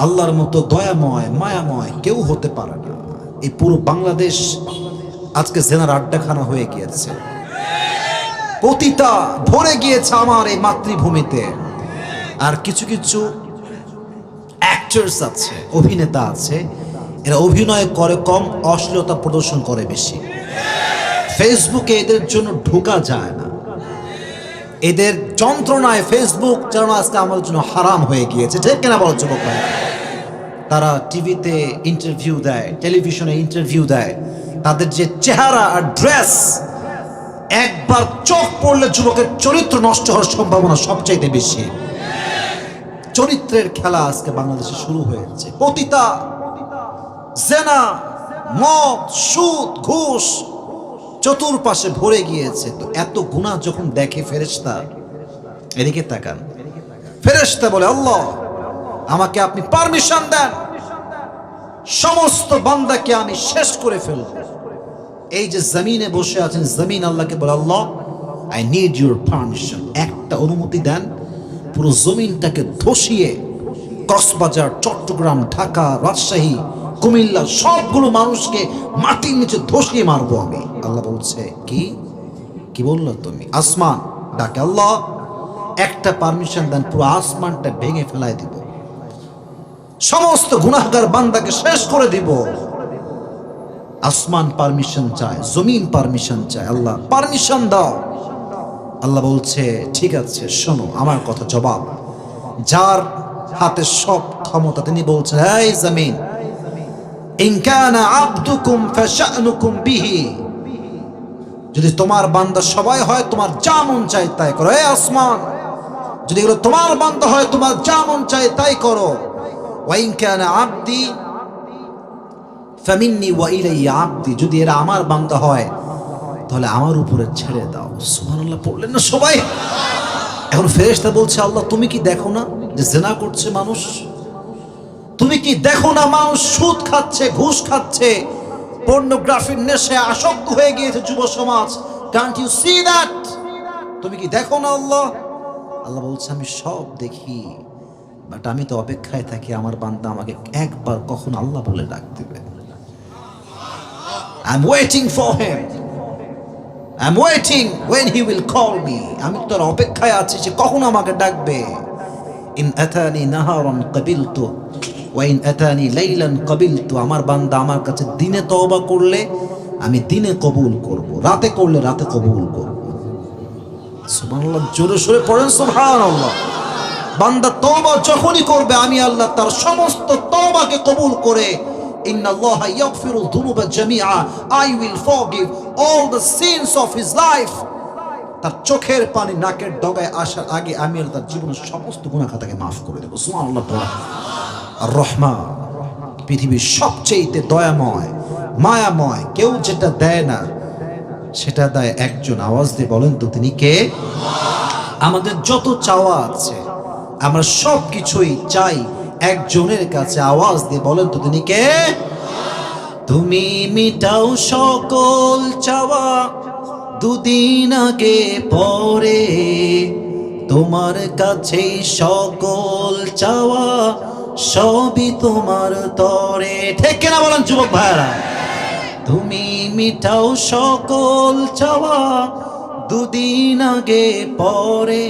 আল্লাহর মতো দয়াময় মায়াময় কেউ হতে পারে না। এই পুরো বাংলাদেশ আজকে জেনার আড্ডাখানা হয়ে গিয়েছে, পতিতা ভরে গিয়েছে আমার এই মাতৃভূমিতে। আর কিছু কিছু অ্যাক্টরস আছে, অভিনেতা আছে, এরা অভিনয় করে কম, অশ্লীলতা প্রদর্শন করে বেশি। ফেসবুকে এদের জন্য ঢোকা যায় না, এদের যন্ত্রণায় ফেসবুক চালানো আজকে আমার জন্য হারাম হয়ে গিয়েছে, ঠিক কিনা বলো যুবক ভাই? তারা টিভিতে ইন্টারভিউ দেয়, টেলিভিশনে ইন্টারভিউ দেয়, তাদের যে চেহারা আর ড্রেস, একবার চোখ পড়লে যুবকের চরিত্র নষ্ট হওয়ার সম্ভাবনা সবচাইতে বেশি। চরিত্রের খেলা আজকে বাংলাদেশে শুরু হয়েছে। পতিতা, জেনা, মদ, সুদ, ঘুষ চতুর্পাশে ভরে গিয়েছে। তো এত গুনাহ যখন দেখে ফেরেশতা, এদিকে তাকান, ফেরেশতা বলে আল্লাহ আমাকে আপনি পারমিশন দেন, সমস্ত বান্দাকে আমি শেষ করে ফেলব। এই যে জমিনে বসে আছেন, জমিন আল্লাহকে বলে আল্লাহ আই নিড ইউর পারমিশন, একটা অনুমতি দেন, পুরো জমিনটাকে ধসিয়ে কক্সবাজার, চট্টগ্রাম, ঢাকা, রাজশাহী, কুমিল্লা সবগুলো মানুষকে মাটির নিচে ধসিয়ে মারবো আমি। আল্লাহ বলছে কি কি বললো তুমি? আসমান ডাকে আল্লাহ একটা পারমিশন দেন, পুরো আসমানটা ভেঙে ফেলাই দিব, সমস্ত গুনাহগার বান্দাকে শেষ করে দিব। আসমান পারমিশন চায়, জমিন পারমিশন চায়, আল্লাহ পারমিশন দাও। আল্লাহ বলছে ঠিক আছে, শোনো আমার কথা জবাব। যার হাতে সব ক্ষমতা তিনি বলছেন এই জমিন, ইন কানা আবদুকুম ফাশানুকুম বিহি, যদি তোমার বান্দা সবাই হয় তোমার যা মন চায় তাই করো। এই আসমান, যদি এগুলো তোমার বান্দা হয় তোমার যা মন চায় তাই করো। ওয়া ইন কানা আবদি ফামিন্নি ওয়া ইলাইয়া আবদি, যদি এরা আমার বান্দা হয় তাহলে আমার উপরে ছেড়ে দাও। সুবহানাল্লাহ পড়লেন না সবাই? এখন ফেরেশতা বলছে আল্লাহ তুমি কি দেখো না যে জিনা করছে মানুষ? তুমি কি দেখো না মানুষ সুদ খাচ্ছে, ঘুষ খাচ্ছে, পর্নোগ্রাফির নেশায় আসক্ত হয়ে গিয়েছে যুব সমাজ? Can't you see that? তুমি কি দেখো না? আল্লাহ বলছে আমি সব দেখি, বাট আমি তো অপেক্ষায় থাকি আমার বান্দা আমাকে একবার কখন আল্লাহ বলে ডাক দিবে। I'm waiting for him. I'm waiting when he will call me. আমি তোর অপেক্ষায় আছি সে কখন আমাকে ডাকবে। ইন আতানি নাহারান কাবিলতু ওয়া ইন আতানি লাইলান কাবিলতু। আমার বান্দা আমার কাছে দিনে তওবা করলে আমি দিনে কবুল করব, রাতে করলে রাতে কবুল করব। সুবহানাল্লাহ, জোরে সোরে পড়েন সুবহানাল্লাহ। বান্দা তওবা যখনই করবে আমি আল্লাহ তার সমস্ত তওবাকে কবুল করে ইন্নাল্লাহা ইয়াগফিরুয যুনুবা জামিআ, I will forgive all the sins of his life। তার চোখের পানি নাকের ডগায় আসার আগে আমি আল্লাহ তার জীবনের সমস্ত গুনাহ খাতাকে maaf করে দেব। সুবহানাল্লাহ। আর রহমান, পৃথিবীর সবচেয়ে দয়াময় মায়াময়, কেউ যেটা দেয় না সেটা দেয় একজন। আওয়াজ দিয়ে বলেন তো তিনি কে? আমাদের যত চাওয়া আছে আমরা সব কিছুই চাই একজনের কাছে। আওয়াজ দিয়ে বলেন তো তিনি কে? তুমি মিটাও সকল চাওয়া দুদিন আগে পরে, তোমার কাছে সকল চাওয়া সবই তোমার তরে। ঠিক কিনা বলেন যুবক ভাইরা? তুমি মিটাও সকল চাওয়া দুদিন আগে পরে,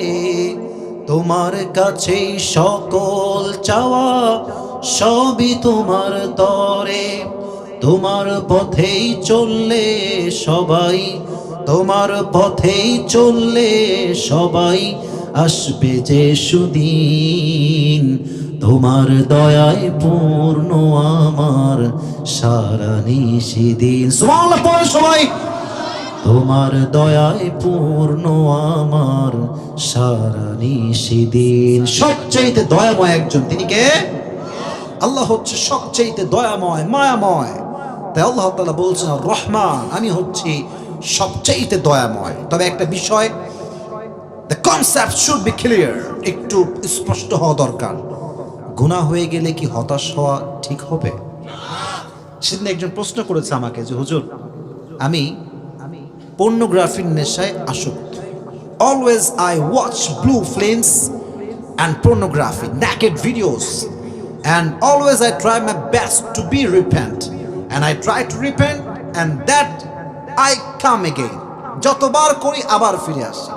তোমার কাছে সকল চাওয়া সবই তোমার তরে। তোমার পথেই চললে সবাই, তোমার পথেই চললে সবাই আসবে যে সুদিন, তোমার দয়ায় পূর্ণ আমার সারা নিশিদিন। সুবহানাল্লাহ পড়ে সবাই। তোমার দয়ায় পূর্ণ আমার সারা নিশিদিন। সবচেয়ে দয়াময় একজন, তিনি কে? আল্লাহ হচ্ছে সবচেয়ে দয়াময় মায়াময়। তাই আল্লাহ তাআলা বলছেন রহমান, আমি হচ্ছি সবচেয়ে দয়াময়। তবে একটা বিষয়, the concept should be clear, একটু স্পষ্ট হওয়া দরকার। গুনাহ হয়ে গেলে কি হতাশ হওয়া ঠিক হবে? সেদিন একজন প্রশ্ন করেছে আমাকে যে হুজুর, আমি পর্নোগ্রাফির নেশায় আসক্ত। Always I watch blue films and pornography, naked videos, and always I try my best to be repent, and I try to repent and that I come again. যতবার করি আবার ফিরে আসি,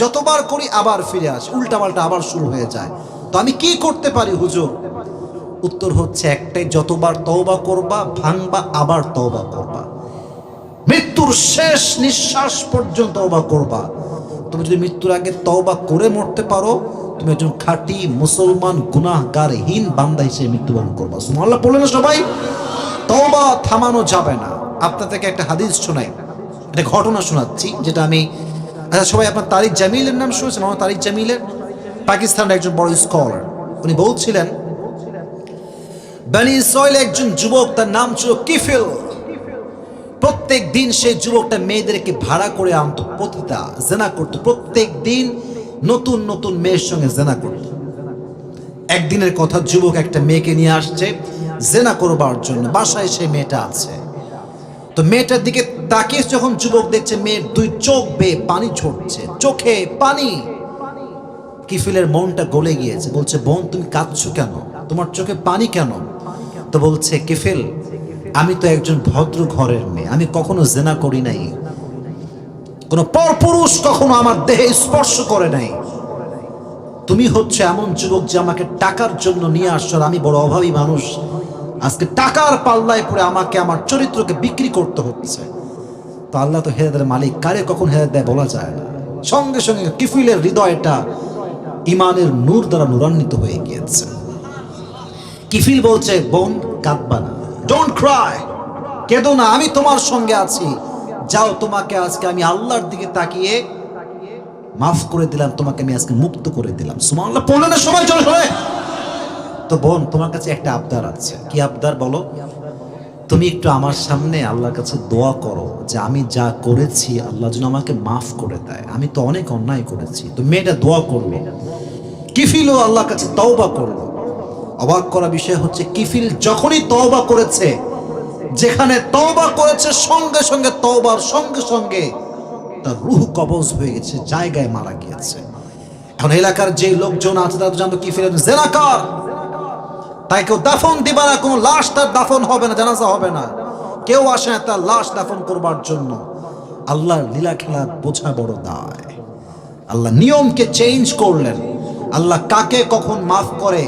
যতবার করি আবার ফিরে আসি, উল্টাপাল্টা আবার শুরু হয়ে যায়। তো আমি কি করতে পারি হুজুর? উত্তর হচ্ছে একটাই, যতবার তওবা করবা ভাঙবা আবার তওবা করবা, মৃত্যুর শেষ নিঃশ্বাস পর্যন্ত তওবা করবা। তুমি যদি মৃত্যুর আগে তওবা করে মরতে পারো, তুমি একজন খাঁটি মুসলমান গুনাহগারহীন বান্দা হিসেবে মৃত্যুবরণ করবা। সুবহানাল্লাহ বলেন না সবাই? তওবা থামানো যাবে না। আপনাদেরকে একটা হাদিস শোনাই, একটা ঘটনা শোনাচ্ছি যেটা আমি, আচ্ছা সবাই আপনার তারিক জামিলের নাম শুনেছেন? আমার তারিক জামিলের, পাকিস্তানের একজন বড় স্কলার। উনি বলছিলেন বনি ইসরাইল একজন যুবক, তার নাম ছিল কিফিল। প্রত্যেক দিন সেই যুবকটা মেয়েদেরকে ভাড়া করে আনতো, পতিতা জেনা করতো, প্রত্যেক দিন নতুন নতুন মেয়ের সঙ্গে জেনা করতো। একদিনের কথা, যুবক একটা মেয়েকে নিয়ে আসছে জেনা করবার জন্য, বাসায় সেই মেয়েটা আছে। তো মেয়েটার দিকে তাকিয়ে যখন যুবক দেখছে মেয়ের দুই চোখ বেয়ে পানি ঝরছে, চোখে পানি, কিফিলের মনটা গলে গিয়েছে। বলছে, বোন তুমি কাঁদছো কেন? তোমার চোখে পানি কেন? তো বলছে, কিফিল আমি তো একজন ভদ্র ঘরের মেয়ে, আমি কখনো জেনা করি নাই, কোন পরপুরুষ কখনো আমার দেহে স্পর্শ করে নাই। তুমি হচ্ছে এমন যুবক যে আমাকে টাকার জন্য নিয়ে আসছো, আমি বড় অভাবী মানুষ, আজকে টাকার পাল্লায় পড়ে আমাকে আমার চরিত্রকে বিক্রি করতে হচ্ছে। তো আল্লাহ তো হেদায়েতের মালিক, কারে কখন হেদায়েত দেয় বলা যায় না। সঙ্গে সঙ্গে কিফিলের হৃদয়টা ইমানের নূর দ্বারা নূরান্বিত হয়ে গিয়েছে। কিফিল বলছে, বোন কাঁদবা না, ডোন্ট ক্রাই, কেঁদো না, আমি তোমার সঙ্গে আছি। যাও, তোমাকে আজকে আমি আল্লাহর দিকে তাকিয়ে মাফ করে দিলাম, তোমাকে আমি আজকে মুক্ত করে দিলাম। সুবহানাল্লাহ পড়লে না সবাই চলে চলে। তো বোন তোমার কাছে একটা আবদার আছে। কি আবদার বলো? তুমি একটু আমার সামনে আল্লাহর কাছে দোয়া করো যে আমি যা করেছি আল্লাহ যেন আমাকে মাফ করে দেয়, আমি তো অনেক অন্যায় করেছি। তো মেয়েটা দোয়া করলো, কিফিলও আল্লাহর কাছে তওবা করলো। অবাক করা বিষয় হচ্ছে কিফিল যখনই তওবা করেছে, যেখানে তওবা করেছে সঙ্গে সঙ্গে তওবার সঙ্গে সঙ্গে তার রূহ কবজ হয়ে গেছে, জায়গায় মারা গিয়েছে। এখন এলাকার যে লোকজন আছে তারা জানতো কিফিল জেনাকার, তাই কেউ দাফন দিবা না, কোনো লাশ তার দাফন হবে না, জানাজা হবে না, কেউ আসে না তার লাশ দাফন করবার জন্য। আল্লাহর লীলা খেলা বোঝা বড় দায়। আল্লাহ নিয়মকে চেঞ্জ করলেন। আল্লাহ কাকে কখন মাফ করে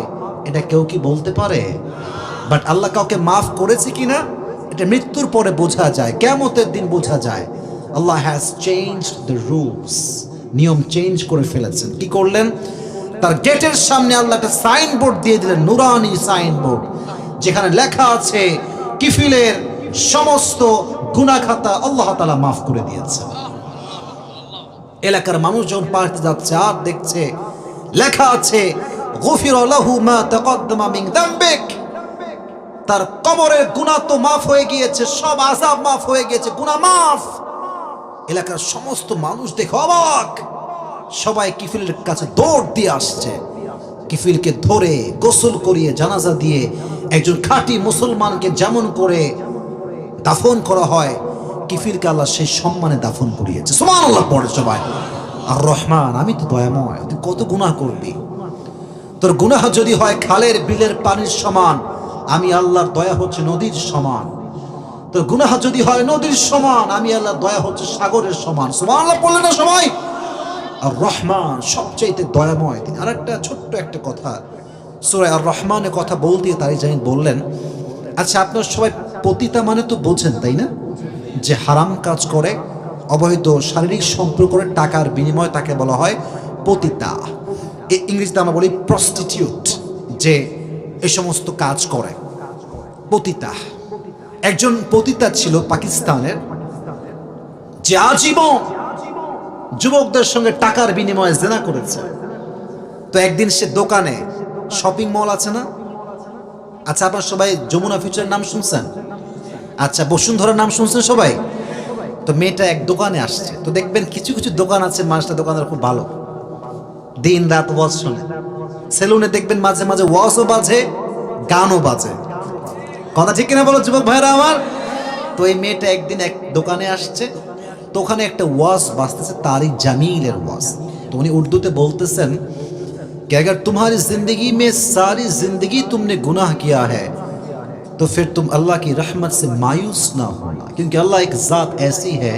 এটা কেউ কি বলতে পারে? বাট আল্লাহ কাউকে মাফ করেছে কিনা এটা মৃত্যুর পরে বোঝা যায়, কিয়ামতের দিন বোঝা যায়। আল্লাহ হ্যাজ চেঞ্জড দ্য রুলস, নিয়ম চেঞ্জ করে ফেলেছেন। কি করলেন? তার গেটের সামনে আল্লাহ একটা সাইনবোর্ড দিয়ে দিলেন, নুরানি সাইনবোর্ড, যেখানে লেখা আছে কিফিলের সমস্ত গুনাহ খাতা আল্লাহ তাআলা মাফ করে দিয়েছে। এলাকার মানুষ যখন পাড়তে যাচ্ছে আর দেখছে লেখা আছে গুফিরা লাহু মা তাকদ্দামা মিন যামবিক, তার কবরের গুনাহ তো মাফ হয়ে গিয়েছে, সব আযাব মাফ হয়ে গিয়েছে, গুনাহ মাফ। এলাকার সমস্ত মানুষ দেখে অবাক, সবাই কিফিলের কাছে দৌড় দিয়ে আসছে। কিফিলকে ধরে গোসল করিয়ে জানাজা দিয়ে একজন খাঁটি মুসলমানকে যেমন করে দাফন করা হয়, কিফিলকে আল্লাহ সেই সম্মানে দাফন করিয়েছে। সুবহানাল্লাহ পড়ে সবাই। আর রহমান, আমি তো দয়াময়, তুই কত গুনাহ করবি, তোর গুনাহ যদি হয় খালের বিলের পানির সমান, আমি আল্লাহর দয়া হচ্ছে নদীর সমান। তোর গুনাহ যদি হয় নদীর সমান, আমি আল্লাহর দয়া হচ্ছে সাগরের সমান। সুবহানাল্লাহ পড়লেন না সবাই? আর রহমান সবচাইতে দয়াময় তিনি। আর একটা ছোট্ট একটা কথা, সূরা আর রহমানের কথা বলতে তারই জানি বললেন, আচ্ছা আপনার সবাই পতিতা মানে তো বোঝেন তাই না? যে হারাম কাজ করে, অবৈধ শারীরিক সম্পর্ক করে টাকার বিনিময়ে তাকে বলা হয় পতিতা। ইংরেজিতে আমরা বলি প্রস্টিটিউট, যে এই সমস্ত কাজ করে পতিতা। একজন পতিতা ছিল পাকিস্তানের, যে আজীবন যুবকদের সঙ্গে টাকার বিনিময়ে জেনা করেছে। তো একদিন সে দোকানে, শপিং মল আছে না, আচ্ছা আপনার সবাই যমুনা ফিউচারের নাম শুনছেন? আচ্ছা বসুন্ধরার নাম শুনছেন সবাই? তো মেয়েটা এক দোকানে আসছে। তো দেখবেন কিছু কিছু দোকান আছে, মানুষটা দোকানদার খুব ভালো, দিন রাত ওয়াজ শোনে। সেলুনে দেখবেন মাঝে মাঝে ওয়াজও বাজে, গানও বাজে। কথা ঠিক কিনা বলো যুবক ভাইরা আমার? তো এই মেয়েটা একদিন এক দোকানে আসছে, তো ওখানে একটা ওয়াজ বাজতেছে, তারিক জামিলের ওয়াজ। তো উনি উর্দুতে বলতেছেন कि अगर तुम्हारी जिंदगी में सारी जिंदगी तुमने गुनाह किया है तो फिर तुम अल्लाह की रहमत से मायूस ना होना, क्योंकि अल्लाह एक ज़ात ऐसी है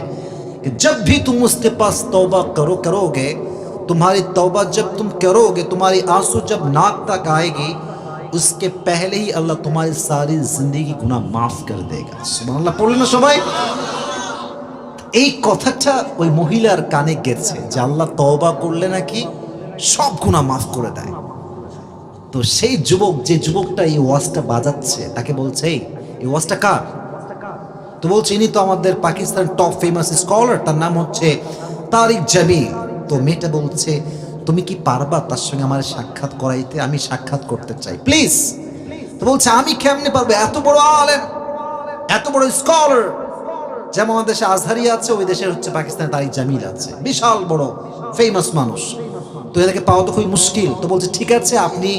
कि जब भी तुम उसके पास तौबा करोगे, तुम्हारी तौबा जब तुम करोगे, तुम्हारी आंसू जब नाक तक आएगी, उसके पहले ही अल्लाह तुम्हारी सारी जिंदगी गुनाह माफ कर देगा। सुबहानाल्लाह পড়লেন না সবাই? এই কথাটা ওই মহিলার কানে গেছে যে আল্লাহ তওবা করলে নাকি সব গুনাহ মাফ করে দেয়। তো সেই যুবক, যে যুবকটা এই ওয়াজটা বাজাচ্ছে, তাকে বলছে এই ওয়াজটা কার? তো বলছে ইনি তো আমাদের পাকিস্তান টপ ফেমাস স্কলার, তার নাম হচ্ছে তারিক জামিল। তো মেয়েটা বলছে তুমি কি পারবা তার সঙ্গে আমার সাক্ষাৎ করাইতে? আমি সাক্ষাৎ করতে চাই প্লিজ। তো বলছে আমি কেমনে পারবো, এত বড় আলেম, এত বড় স্কলার, যেমন আমাদের দেশে আজহারি আছে, ওই দেশে হচ্ছে পাকিস্তানে তারিক জামিল আছে, বিশাল বড় ফেমাস মানুষ। তো এটাকে পাওয়া তো খুবই মুশকিল। তো বলছে ঠিক আছে, আপনি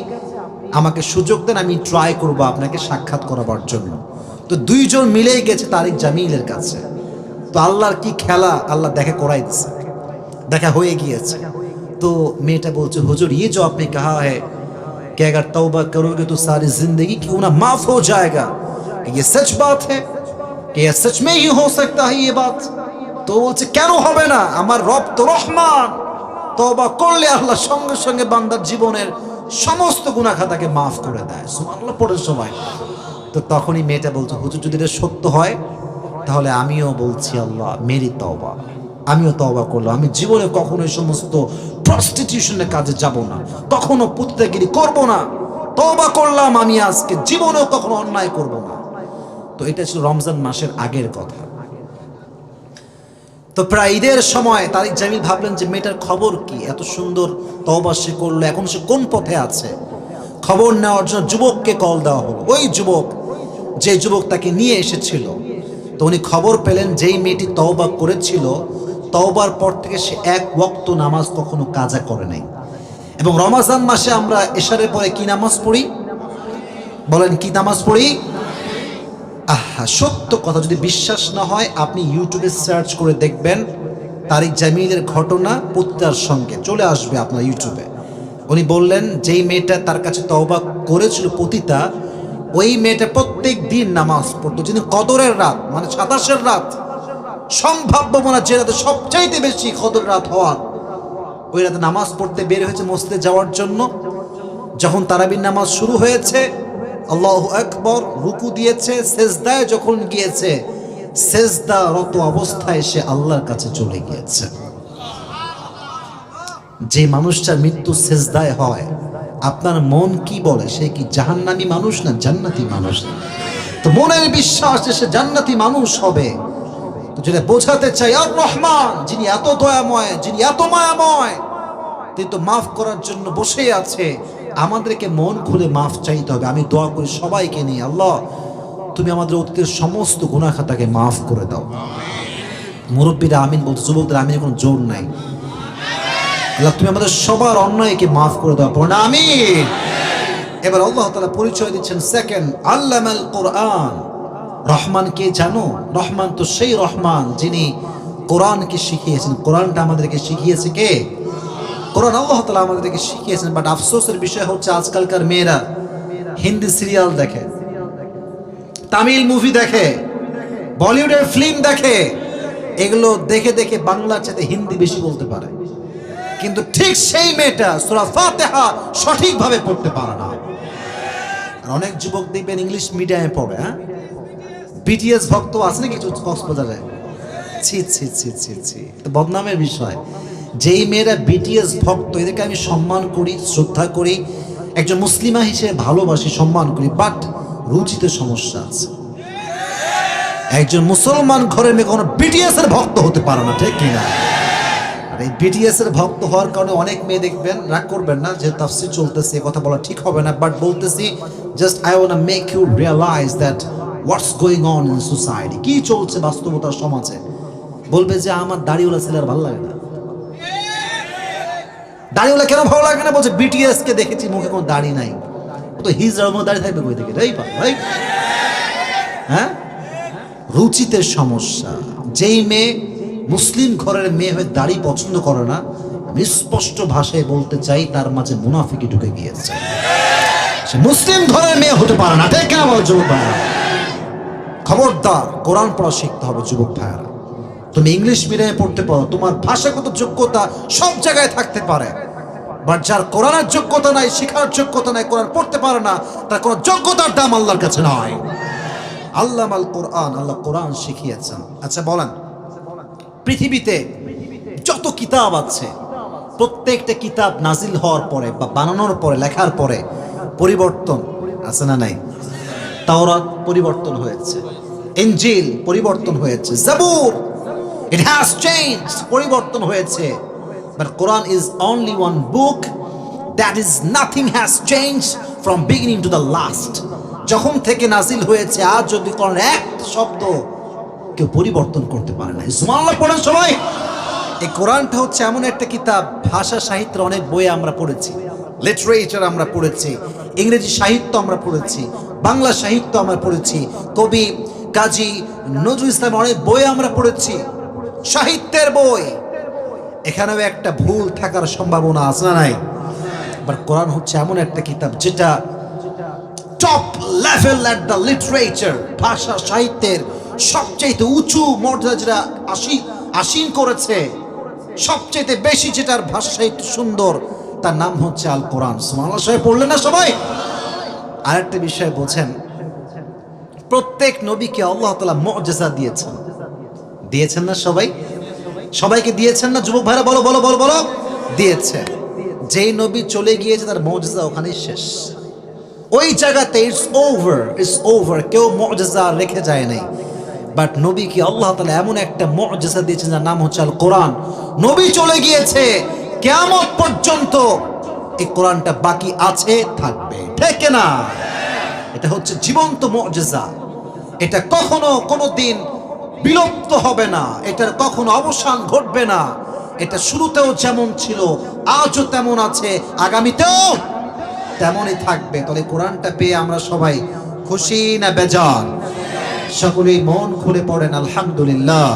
আমাকে সুযোগ দেন, আমি ট্রাই করবো আপনাকে সাক্ষাৎ করাবার জন্য। তো দুইজন মিলেই গেছে তারিক জামিলের কাছে। তো আল্লাহর কি খেলা, আল্লাহ দেখা করাই দিচ্ছে, দেখা হয়ে গিয়েছে। तो मेटा बोलते हुजूर ये जो आपने कहा है कि अगर तौबा करोगे तो सारी जिंदगी की गुनाह माफ हो जाएगा, कि ये सच बात है, कि ये सच में ही हो सकता है ये बात? तो बोलते কেন হবে না, আমার রব তো রহমান, তওবা করলে আল্লাহ সঙ্গে সঙ্গে বান্দার জীবনের সমস্ত গুনাহ খাতাকে মাফ করে দেয়। সুবহানাল্লাহ পড়ে সবাই। তো তখনই মেয়েটা বলছে হুজুর যদি এটা সত্য হয় তাহলে আমিও বলছি আল্লাহ মেরি তওবা, আমিও তওবা করলাম, আমি জীবনে কখনো এই সমস্ত প্রস্টিটিউশনের কাজে যাব না, কখনো পুত্রগিরি করব না, তওবা করলাম আমি আজকে জীবনেও কখনো অন্যায় করব না। তো এটা ছিল রমজান মাসের আগের কথা। তো প্রায় ঈদের সময় তারিক জামিল ভাবলেন যে মেয়েটার খবর কি, এত সুন্দর তওবা সে করলো, এখন সে কোন পথে আছে। খবর নেওয়ার জন্য যুবককে কল দেওয়া হলো। ওই যুবক, যে যুবক তাকে নিয়ে এসেছিল, তো উনি খবর পেলেন যেই মেয়েটি তওবা করেছিল, তওবার পর থেকে সে এক ওয়াক্ত নামাজ কখনো কাজা করে নাই। এবং রমজান মাসে আমরা এশারের পরে কি নামাজ পড়ি? বলেন কি নামাজ পড়ি? আহা, সত্য কথা যদি বিশ্বাস না হয় আপনি ইউটিউবে সার্চ করে দেখবেন তারিক জামিলের ঘটনা পতিতার সঙ্গে চলে আসবে আপনার ইউটিউবে। উনি বললেন যেই মেয়েটা তার কাছে তওবা করেছিল পতিতা, ওই মেয়েটা প্রত্যেক দিন নামাজ পড়তো, যিনি কদরের রাত মানে 27 রাত সম্ভাব্য মনে যে রাতে সবচাইতে বেশি কদর রাত হওয়ার, ওই রাতে নামাজ পড়তে বের হয়েছে মসজিদে যাওয়ার জন্য। যখন তারাবির নামাজ শুরু হয়েছে, আল্লাহু আকবার, রুকু দিয়েছে, সেজদায় যখন গিয়েছে, সেজদারত অবস্থায় সে আল্লাহর কাছে চলে গিয়েছে। যে মানুষটার মৃত্যু সেজদায় হয়, আপনার মন কি বলে? সে কি জাহান্নামী মানুষ না জান্নাতি মানুষ? তো মনের বিশ্বাস যে সে জান্নাতি মানুষ হবে। তো যেটা বোঝাতে চাই, আর রহমান, যিনি এত দয়াময়, যিনি এত মায়াময়, তিনি তো মাফ করার জন্য বসেই আছে। আমাদেরকে মন খুলে মাফ চাইতে হবে। আমি দোয়া করি সবাইকে নিয়ে, আল্লাহ তুমি আমাদের অতীতের সমস্ত গুনাহ খাতাকে মাফ করে দাও। মুরব্বীরা আমিন বলতে, যুবকদের আমিনের কোনো জোর নাই। আল্লাহ তুমি আমাদের সবার অন্যায়কে মাফ করে দাও, পড়না আমিন। এবার আল্লাহ তাআলা পরিচয় দিচ্ছেন সেকেন্ড, আল্লামাল কোরআন। রহমান কে জানো? রহমান তো সেই রহমান যিনি কোরআনকে শিখিয়েছেন। কোরআনটা আমাদেরকে শিখিয়েছে কে? কোরআন আল্লাহ তাআলা আমাদেরকে শিখিয়েছেন। বাট আফসোসের বিষয় হচ্ছে আজকালকার মেয়েরা হিন্দি সিরিয়াল দেখে, তামিল মুভি দেখে, বলিউডের ফিল্ম দেখে। এগুলো দেখে দেখে বাংলার চাইতে হিন্দি বেশি বলতে পারে, কিন্তু ঠিক সেই মেয়েটা সূরা ফাতিহা সঠিকভাবে পড়তে পারে না। আর অনেক যুবক দেখবেন ইংলিশ মিডিয়ামে পড়ে। হ্যাঁ, বিটিএস ভক্ত আছে না কিছু কক্সবাজারে? ছি ছি ছি ছি ছি, তো বদনামের বিষয়। যেই মেয়েরা বিটিএস ভক্ত, এদেরকে আমি সম্মান করি, শ্রদ্ধা করি, একজন মুসলিমা হিসেবে ভালোবাসি, সম্মান করি, বাট রুচিতে সমস্যা আছে। একজন মুসলমান ঘরের মেয়ে কোনো বিটিএস এর ভক্ত হতে পারে না, ঠিক কিনা? আর এই বিটিএস এর ভক্ত হওয়ার কারণে অনেক মেয়ে দেখবেন, রাগ করবেন না যে তাফসীর চলতেছে, কথা বলা ঠিক হবে না, বাট বলতেছি just I want to make you realise that what's going on in society, কি চলছে বাস্তবতার সমাজে। বলবে যে আমার দাড়িওয়ালা ছেলে আর ভালো লাগে না। দাড়িওয়ালা কেন ভালো লাগে না? বলছে বিটিএস কে দেখেছি মুখে কোনো দাড়ি নাই, ও তো হিজড়ার মতো দাড়ি থাকবে কই থেকে? হ্যাঁ, রুচিতে সমস্যা। যেই মেয়ে মুসলিম ঘরের মেয়ে হয়ে দাড়ি পছন্দ করে না, আমি স্পষ্ট ভাষায় বলতে চাই তার মাঝে মুনাফিকি ঢুকে গিয়েছে। সে মুসলিম ঘরের মেয়ে হতে পারে না, ঠিক কিনা বল যুবক ভাইরা? খবরদার, কোরআন পড়া শিখতে হবে যুবক ভাইরা। তুমি ইংলিশ মিডিয়ামে পড়তে পারো, তোমার ভাষাগত যোগ্যতা সব জায়গায় থাকতে পারে, বাট যার কোরআনের যোগ্যতা নাই, শিখার যোগ্যতা নাই, কোরআন পড়তে পারে না, তার কোনো যোগ্যতার দাম আল্লাহর কাছে নয়। আল্লামাল কোরআন, আল্লাহ কোরআন শিখিয়েছেন। আচ্ছা বলেন, পৃথিবীতে যত কিতাব আছে, প্রত্যেকটা কিতাব নাজিল হওয়ার পরে বা বানানোর পরে, লেখার পরে পরিবর্তন আছে না নাই? তাওরাত পরিবর্তন হয়েছে, ইনজিল পরিবর্তন হয়েছে, জাবুর ইট হ্যাজ চেঞ্জড, পরিবর্তন হয়েছে। But Quran is only one book that is nothing has changed from beginning to the last. যখন থেকে নাজিল হয়েছে আজ যদি কোরআনের এক শব্দ কেউ পরিবর্তন করতে পারে না। সুবহানাল্লাহ পড়েন সবাই। এই কোরআনটা হচ্ছে এমন একটা কিতাব, ভাষা সাহিত্যের অনেক বই আমরা পড়েছি, লিটারেচার আমরা পড়েছি, ইংরেজি সাহিত্য আমরা পড়েছি, বাংলা সাহিত্য আমরা পড়েছি, কবি কাজী নজরুল ইসলামের অনেক বই আমরা পড়েছি, সাহিত্যের বই। এখানেও একটা ভুল থাকার সম্ভাবনা আছে না নাই? বাট কোরআন হচ্ছে এমন একটা কিতাব যেটা top level at the literature, ভাষা সাহিত্যের সবচেয়ে উঁচু মর্যাদা যেটা আসীন করেছে, সবচেয়ে বেশি যেটার ভাষা সাহিত্য সুন্দর, তার নাম হচ্ছে আল কোরআন। সুবহানাল্লাহ সবাই পড়লেন না সবাই? আরেকটা বিষয় বোঝেন, প্রত্যেক নবীকে আল্লাহ তাআলা মুআজিজা দিয়েছেন, দিয়েছেন না সবাই? সবাইকে দিয়েছেন না যুবক ভাইরা? বলো বলো বলো বলো, দিয়েছে। যেই নবী চলে গিয়েছে তার মুআজিজা ওখানেই শেষ, ওই জায়গাতে ইটস ওভার, কেউ মুআজিজা রেখে যায় নাই। বাট নবীকে আল্লাহ তাআলা এমন একটা মুআজিজা দিয়েছেন যার নাম হচ্ছে আল কোরআন। নবী চলে গিয়েছে, কিয়ামত পর্যন্ত এই কোরআনটা বাকি আছে, থাকবে, ঠিক না? এটা হচ্ছে জীবন্ত মুআজিজা। এটা কখনো কোনোদিন বিলুপ্ত হবে না, এটার কখনো অবসান ঘটবে না। এটা শুরুতেও যেমন ছিল, আজও তেমন আছে, আগামীতেও তেমনই থাকবে। তাহলে কোরআনটা পেয়ে আমরা সবাই খুশি না বেজার? সকলেই মন খুলে পড়েন আলহামদুলিল্লাহ।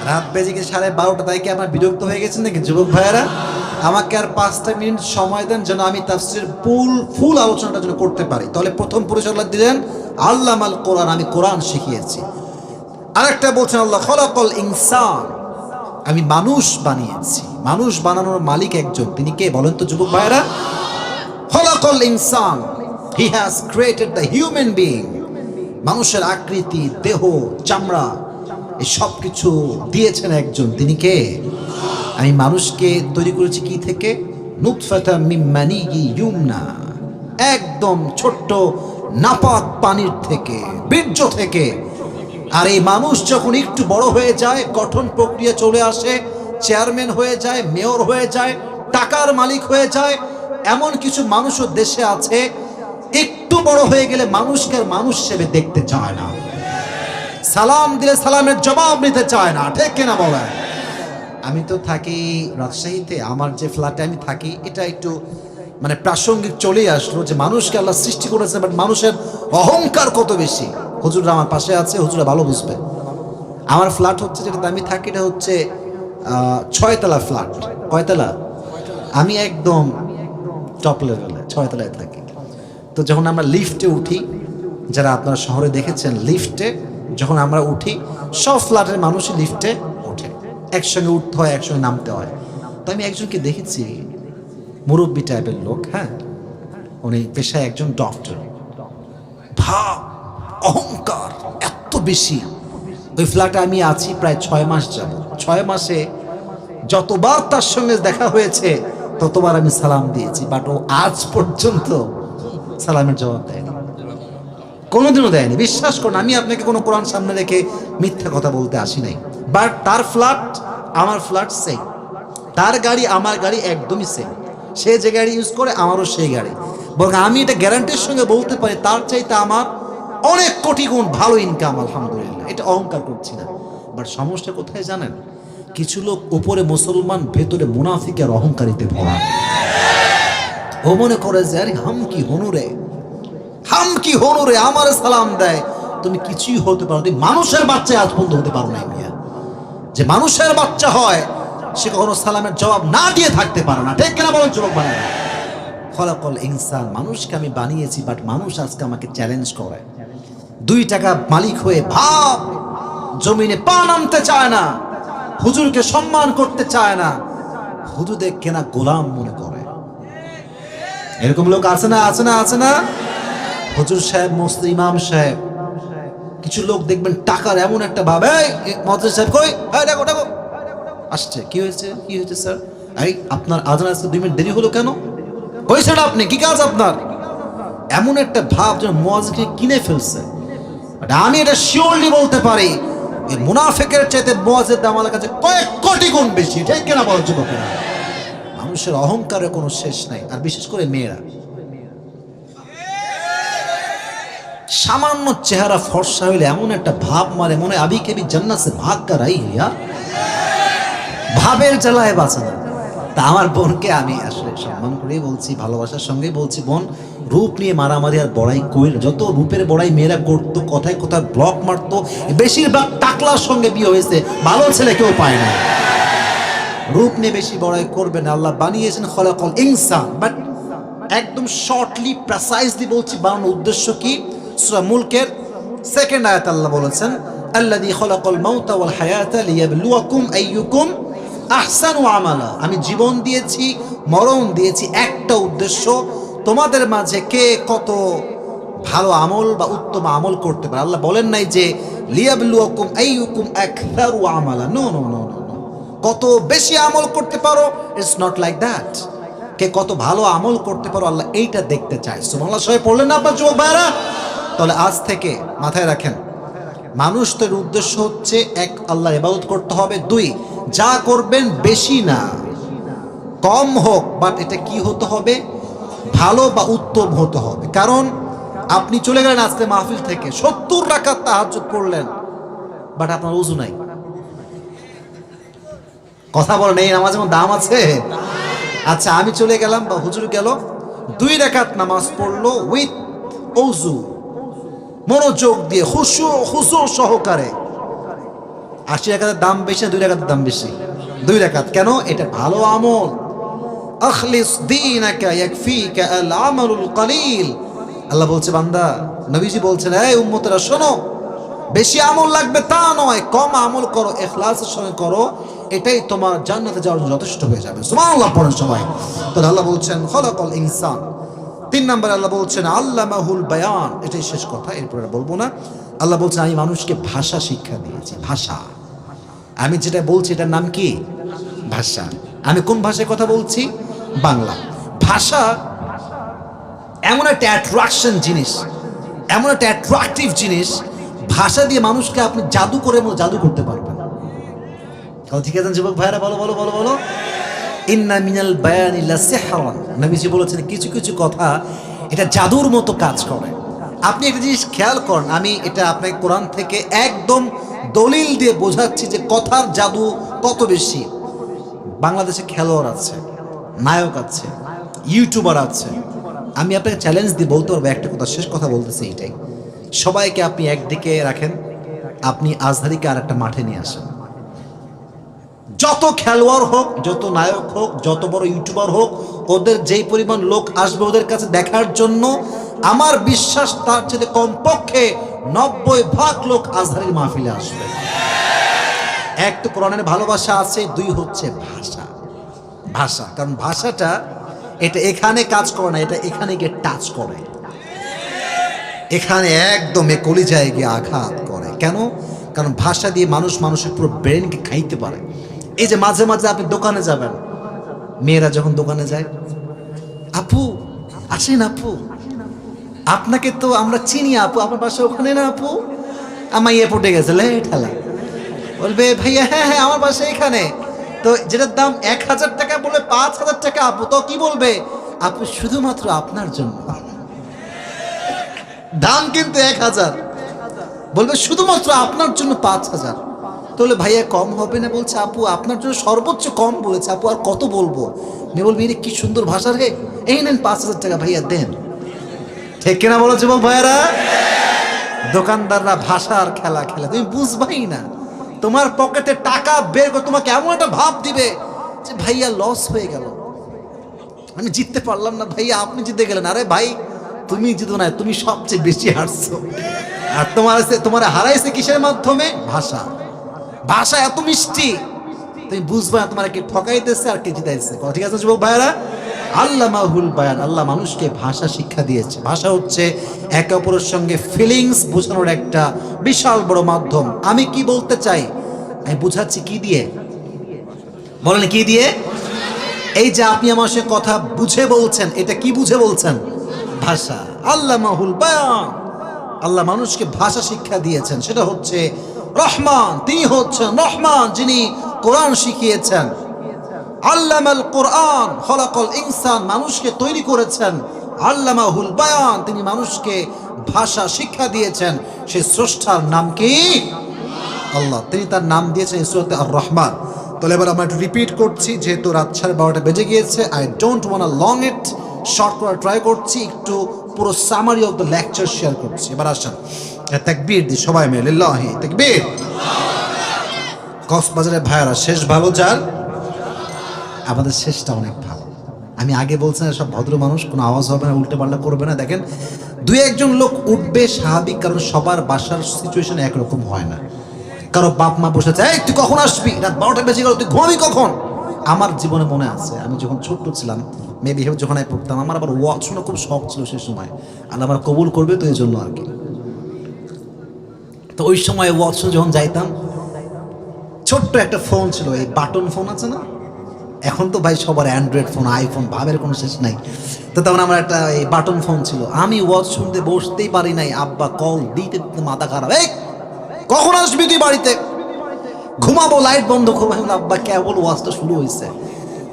রাত বেজে গেছে 12:30, তাই কি আমার বিরক্ত হয়ে গেছেন নাকি যুবক ভাইয়েরা? আমাকে আর 5টা মিনিট সময় দেন যেন আমি তাফসীর ফুল আলোচনাটা যেন করতে পারি। তাহলে প্রথম পরিচয় আল্লাহ দিলেন আল্লামাল কোরআন, আমি কোরআন শিখিয়েছি। আরেকটা বলছেন আল্লাহ খলাকাল ইনসান, আমি মানুষ বানিয়েছি। মানুষ বানানোর মালিক একজন, তিনি কে বলেন তো যুবক ভাইয়েরা? খলাকাল ইনসান, he has created the human being. মানুষের আকৃতি, দেহ, চামড়া এই সব কিছু দিয়েছেন একজন, তিনি কে? আমি মানুষকে তৈরি করেছি কি থেকে? নুতফাতা মিন মানিয়্যি ইউমনা, একদম ছোট্ট নাপাক পানির থেকে, বীর্য থেকে। আর এই মানুষ যখন একটু বড় হয়ে যায়, গঠন প্রক্রিয়া চলে আসে, চেয়ারম্যান হয়ে যায়, মেয়র হয়ে যায়, টাকার মালিক হয়ে যায়। এমন কিছু মানুষও দেশে আছে একটু বড় হয়ে গেলে মানুষকে আর মানুষ হিসেবে দেখতে চায় না, সালাম দিলে সালামের জবাব নিতে চায় না, ঠিক কিনা বলেন? আমি তো থাকি রাজশাহীতে, আমার যে ফ্ল্যাটে আমি থাকি এটা একটু মানে প্রাসঙ্গিক চলেই আসলো যে মানুষকে আল্লাহ সৃষ্টি করেছে, বাট মানুষের অহংকার কত বেশি। হুজুররা আমার পাশে আছে, হুজুরা ভালো বুঝবে। আমার ফ্ল্যাট হচ্ছে, যেটাতে আমি থাকি এটা হচ্ছে 6 তলা ফ্ল্যাট। কয়তলা? আমি একদম টপ লেভেলে 6 তলায় থাকি। তো যখন আমরা লিফটে উঠি, যারা আপনারা শহরে দেখেছেন লিফটে যখন আমরা উঠি, সব ফ্ল্যাটের মানুষই লিফটে ওঠে, একসঙ্গে উঠতে হয়, একসঙ্গে নামতে হয়। তো আমি একজনকে দেখেছি, মুরব্বী টাইপের লোক, হ্যাঁ, উনি পেশায় একজন ডক্টর। ভাব, অহংকার এত বেশি। ওই ফ্ল্যাটে আমি আছি প্রায় 6 মাস যাব। 6 মাসে যতবার তার সঙ্গে দেখা হয়েছে ততবার আমি সালাম দিয়েছি, বাট ও আজ পর্যন্ত সালামের জবাব দেয়নি, কোনোদিনও দেয়নি। বিশ্বাস করুন, আমি আপনাকে কোনো কোরআন সামনে রেখে মিথ্যা কথা বলতে আসি নাই। বাট তার ফ্ল্যাট আমার ফ্ল্যাট সেম, তার গাড়ি আমার গাড়ি একদমই সেম। সে যে গাড়ি ইউজ করে আমারও সেই গাড়ি। বরং আমি এটা গ্যারান্টির সঙ্গে বলতে পারি তার চাইতে আমার অনেক কোটি গুণ ভালো ইনকাম, আলহামদুলিল্লাহ। এটা অহংকার করছি না। বাট সমস্যা কোথায় জানেন? কিছু লোক উপরে মুসলমান, ভেতরে মুনাফিকের অহংকারিতে ভরা। ও মনে করে যে আরে হাম কি হনুরে আমার সালাম দেয়। তুমি কিছুই হতে পারো, তুমি মানুষের বাচ্চা আজ পর্যন্ত হতে পারো না মিয়া। যে মানুষের বাচ্চা হয় সে কখনো সালামের জবাব না দিয়ে থাকতে পারে না, ঠিক কিনা বলেন যুবক ভাইরা? খলাকাল ইনসান, মানুষকে আমি বানিয়েছি, বাট মানুষ আজকে আমাকে চ্যালেঞ্জ করে। 2 টাকা মালিক হয়ে ভাব, জমিনে পা নামতে চায় না, হুজুরকে সম্মান করতে চায় না, হুজুরদের কেনা গোলাম মনে করে। এরকম লোক আছে না? আছে না? হুজুর সাহেব, মসজিদ ইমাম সাহেব, কিছু লোক দেখবেন টাকার এমন একটা ভাব, এই মসজিদ সাহেব কই, ডাকো আসছে। কি হয়েছে স্যার? এই আপনার আজান আসতে 2 মিনিট দেরি হলো কেন? কইছেন আপনি, কি কাজ আপনার? এমন একটা ভাব যেন মুয়াজ্জিনকে কিনে ফেলছে। আমি এটা শিওরলি বলতে পারি, এই মুনাফিকের চাইতে মুয়াজ্জিনের দাম আমার কাছে কয়েক কোটি গুণ বেশি, ঠিক কিনা বলেন যুবকেরা? মানুষের অহংকারের কোনো শেষ নাই। আর বিশেষ করে মেয়েরা, সামান্য চেহারা ফর্সা হইলে এমন একটা ভাব মারে, মনে আবি কেবি জান্নাত সে ভাগ কর আই হ্যাঁ, ভাবের জ্বালায় বাঁচে না। তা আমার বোনকে আমি আসলে সম্মান করেই বলছি, ভালোবাসার সঙ্গেই বলছি, বোন রূপ নিয়ে মারামারি আর বড়াই কইর। যত রূপের বড়াই মেয়েরা করতো, কথায় কথায় ব্লক মারতো, বেশিরভাগ টাকলার সঙ্গে বিয়ে হয়েছে, ভালো ছেলে কেউ পায় না। রূপ নিয়ে বেশি বড়াই করবে না। আল্লাহ বানিয়েছেন খলাকাল ইনসান, বাট একদম শর্টলি প্রিসাইজলি বলছি বানানোর উদ্দেশ্য কি? সূরা মুলকের 2nd আয়াত আল্লাহ বলেছেন, আল্লাযী খলাকাল মাউতা ওয়াল হায়াতা লিয়াবলুয়াকুম আইয়ুকুম আহসানু আমালা। আমি জীবন দিয়েছি, মরণ দিয়েছি একটা উদ্দেশ্য, তোমাদের মাঝে কে কত ভালো আমল বা উত্তম আমল করতে পারে। আল্লাহ বলেন নাই যে লিয়াবলুয়াকুম আইয়ুকুম আকসারু আমালা, নো নো নো নো, কত বেশি আমল করতে পারো, ইটস নট লাইক দ্যাট। কে কত ভালো আমল করতে পারো, আল্লাহ এইটা দেখতে চায়। সুবহানাল্লাহ সবাই পড়লেন না আপনার যুবক ভাইরা? তাহলে আজ থেকে মাথায় রাখেন, মানুষ তোর উদ্দেশ্য হচ্ছে 1 আল্লাহর ইবাদত করতে হবে, 2 যা করবেন বেশি না, কম হোক, বাট এটা কি হতে হবে? ভালো বা উত্তম হতে হবে। কারণ আপনি চলে গেলেন আজকে মাহফিল থেকে 70 রাকাত তাহাজ্জুদ পড়লেন, বাট আপনার ওযু নাই। কথা বলেন, এই নামাজের কোনো দাম আছে? আচ্ছা, আমি চলে গেলাম বা হুজুর গেল, 2 রাকাত নামাজ পড়লো উইথ ওযু, মনোযোগ দিয়ে খুশু সহকারে, 80 রাকাতের দাম বেশি, 2 রাকাতের দাম বেশি? 2 রাকাত। কেন? এটা ভালো আমল। আখলিস দীনাকা ইয়াকফিকা আল আমালুল কলিল। আল্লাহ বলছে বান্দা, নবীজি বলছেন, এই উম্মতেরা শোনো, বেশি আমল লাগবে তা নয়, কম আমল করো, ইখলাসের সঙ্গে করো, এটাই তোমার জান্নাতে যাওয়ার জন্য যথেষ্ট হয়ে যাবে। সুবহানাল্লাহ পড়েন সবাই। তো আল্লাহ বলছেন খলাকাল ইনসান। 3 নম্বর আল্লাহ বলছেন আল্লামাহুল বায়ান। এটাই শেষ কথা, এরপরে বলবো না। আল্লাহ বলছেন আমি মানুষকে ভাষা শিক্ষা দিয়েছি। ভাষা, আমি যেটা বলছি এটার নাম কি? ভাষা। আমি কোন ভাষায় কথা বলছি? বাংলা। ভাষা এমন একটা অ্যাট্রাকশন জিনিস, এমন একটা অ্যাট্রাকটিভ জিনিস, ভাষা দিয়ে মানুষকে আপনি জাদু করে জাদু করতে পারবেন। ঠিক আছে যুবক ভাইরা, বলো বলো বলো বলো। ইন্না মিনাল বায়ানি লাসিহরান। নবীজি বলেছেন কিছু কিছু কথা এটা জাদুর মতো কাজ করে। আপনি একটা জিনিস খেয়াল করেন, আমি এটা আপনাকে কোরআন থেকে একদম দলিল দিয়ে বোঝাচ্ছি যে কথার জাদু কত বেশি। বাংলাদেশে খেলোয়াড় আছে, নায়ক আছে, ইউটিউবার আছে। আমি আপনাকে চ্যালেঞ্জ দিয়ে বলতে পারবো একটা কথা, শেষ কথা বলতেছি এইটাই, সবাইকে আপনি একদিকে রাখেন, আপনি আজহারিকে আর একটা মাঠে নিয়ে আসেন। যত খেলোয়াড় হোক, যত নায়ক হোক, যত বড় ইউটিউবার হোক, ওদের যেই পরিমাণ লোক আসবে ওদের কাছে দেখার জন্য, আমার বিশ্বাস তার চেয়ে কমপক্ষে 90% লোক আজহারির মাহফিলে আসবে। এক তো কোরআনের ভালোবাসা আছে, 2 হচ্ছে ভাষা। ভাষা, কারণ ভাষাটা এটা এখানে কাজ করে না, এটা এখানে গিয়ে টাচ করে, এখানে একদম কলিজায় গিয়ে আঘাত করে। কেন? কারণ ভাষা দিয়ে মানুষ মানুষের পুরো ব্রেনকে খাইতে পারে। এই যে মাঝে মাঝে আপনি দোকানে যাবেন, মেয়েরা যখন দোকানে যায়, আপু আসেন, আপু আপনাকে তো আমরা চিনি, আপু আপনার বাসা ওখানে না, আপু আমার ইয়ে পড়ে গেছে ঠেলা, বলবে ভাইয়া হ্যাঁ হ্যাঁ আমার বাসা এখানে। তো যেটার দাম 1000 টাকা বলবে 5000 টাকা, আপু তো কি বলবে? আপু শুধুমাত্র আপনার জন্য, দাম কিন্তু 1000, বলবে শুধুমাত্র আপনার জন্য 5000। তাহলে ভাইয়া কম হবে না? বলছে আপু আপনার জন্য সর্বোচ্চ কম বলেছে, আপু আর কত বলবো? মেয়ে বলবে এর কি সুন্দর ভাষা রে, এই নেন 5000 টাকা ভাইয়া দেন। ঠিক কিনা বলো যুবক ভাইয়ারা? দোকানদাররা ভাষার খেলা খেলে, তুমি বুঝবাই না। তোমার পকেটে টাকা বের করে তোমাকে এমন একটা ভাব দিবে যে ভাইয়া লস হয়ে গেল, আমি জিততে পারলাম না, ভাইয়া আপনি জিতে গেলেন। আরে ভাই তুমি জিতো না, তুমি সবচেয়ে বেশি হারছো। আর তোমার হারাইছে কিসের মাধ্যমে? ভাষা। ভাষা এত মিষ্টি তুমি বুঝবা না তোমার কে ঠকাইতেছে আর কে জিতাইছে। ঠিক আছে যুবক ভাইয়ারা? আল্লামাহুল বায়ান, আল্লাহ মানুষকে ভাষা শিক্ষা দিয়েছে। ভাষা হচ্ছে একে অপরের সঙ্গে ফিলিংস বোঝানোর একটা বিশাল বড় মাধ্যম। আমি কি বলতে চাই আমি বুঝাচ্ছি কি দিয়ে, বলেন কি দিয়ে? এই যে আপনি আমার সঙ্গে কথা বুঝে বলছেন, এটা কি বুঝে বলছেন? ভাষা। আল্লামাহুল বায়ান, আল্লাহ মানুষকে ভাষা শিক্ষা দিয়েছেন। সেটা হচ্ছে রহমান, তিনি হচ্ছেন রহমান যিনি কোরআন শিখিয়েছেন। আল্লামাল কোরআন খলাকাল ইনসান, মানুষকে তৈরি করেছেন। আল্লামাহুল বায়ান, তিনি মানুষকে ভাষা শিক্ষা দিয়েছেন। সেই স্রষ্টার নাম কি? আল্লাহ। তিনি তার নাম দিয়েছেন সূরাতে আর রহমান। তাহলে এবার আমরা একটু রিপিট করছি, যেহেতু রাত 12:30 বেজে গিয়েছে। I don't want long it, short করার ট্রাই করছি, একটু পুরো summary of the lecture share করছি। এবার আসেন তাকবীর দি সবাই মিলে, লিল্লাহি তাকবীর। কক্সবাজারের ভাইয়ারা, শেষ ভালো যার, আমাদের শেষটা অনেক ভালো। আমি আগে বলছি না সব ভদ্র মানুষ, কোনো আওয়াজ হবে না, উল্টে পাল্টা করবে না। দেখেন 2-1 জন লোক উঠবে স্বাভাবিক, কারণ সবার বাসার সিচুয়েশন একরকম হয় না। কারো বাপ মা বসেছে, এই তুই কখন আসবি, রাত 12টা বেজে গেল, তুই ঘুমাবি কখন? আমার জীবনে মনে আছে, আমি যখন ছোট্ট ছিলাম, মেবি যখন আমি পড়তাম, আমার আবার ওয়াজ শোনা খুব শখ ছিল সে সময়। আল্লাহ আমার কবুল করবে তো এই জন্য আর কি। তো ওই সময় ওয়াজ শুনে যখন যাইতাম, ছোট্ট একটা ফোন ছিল, এই বাটন ফোন আছে না, এখন তো ভাই সবার অ্যান্ড্রয়েড ফোন, আইফোন, ভাবের কোনো শেষ নাই। তো তখন আমার একটা এই বাটন ফোন ছিল। আমি ওয়াজ শুনতে বসতেই পারি নাই, আব্বা কল দিতে মাথা খারাপ, এই কখন আসবি তুই বাড়িতে, ঘুমাবো, লাইট বন্ধ করবো। আব্বা কেবল ওয়াজটা শুরু হয়েছে।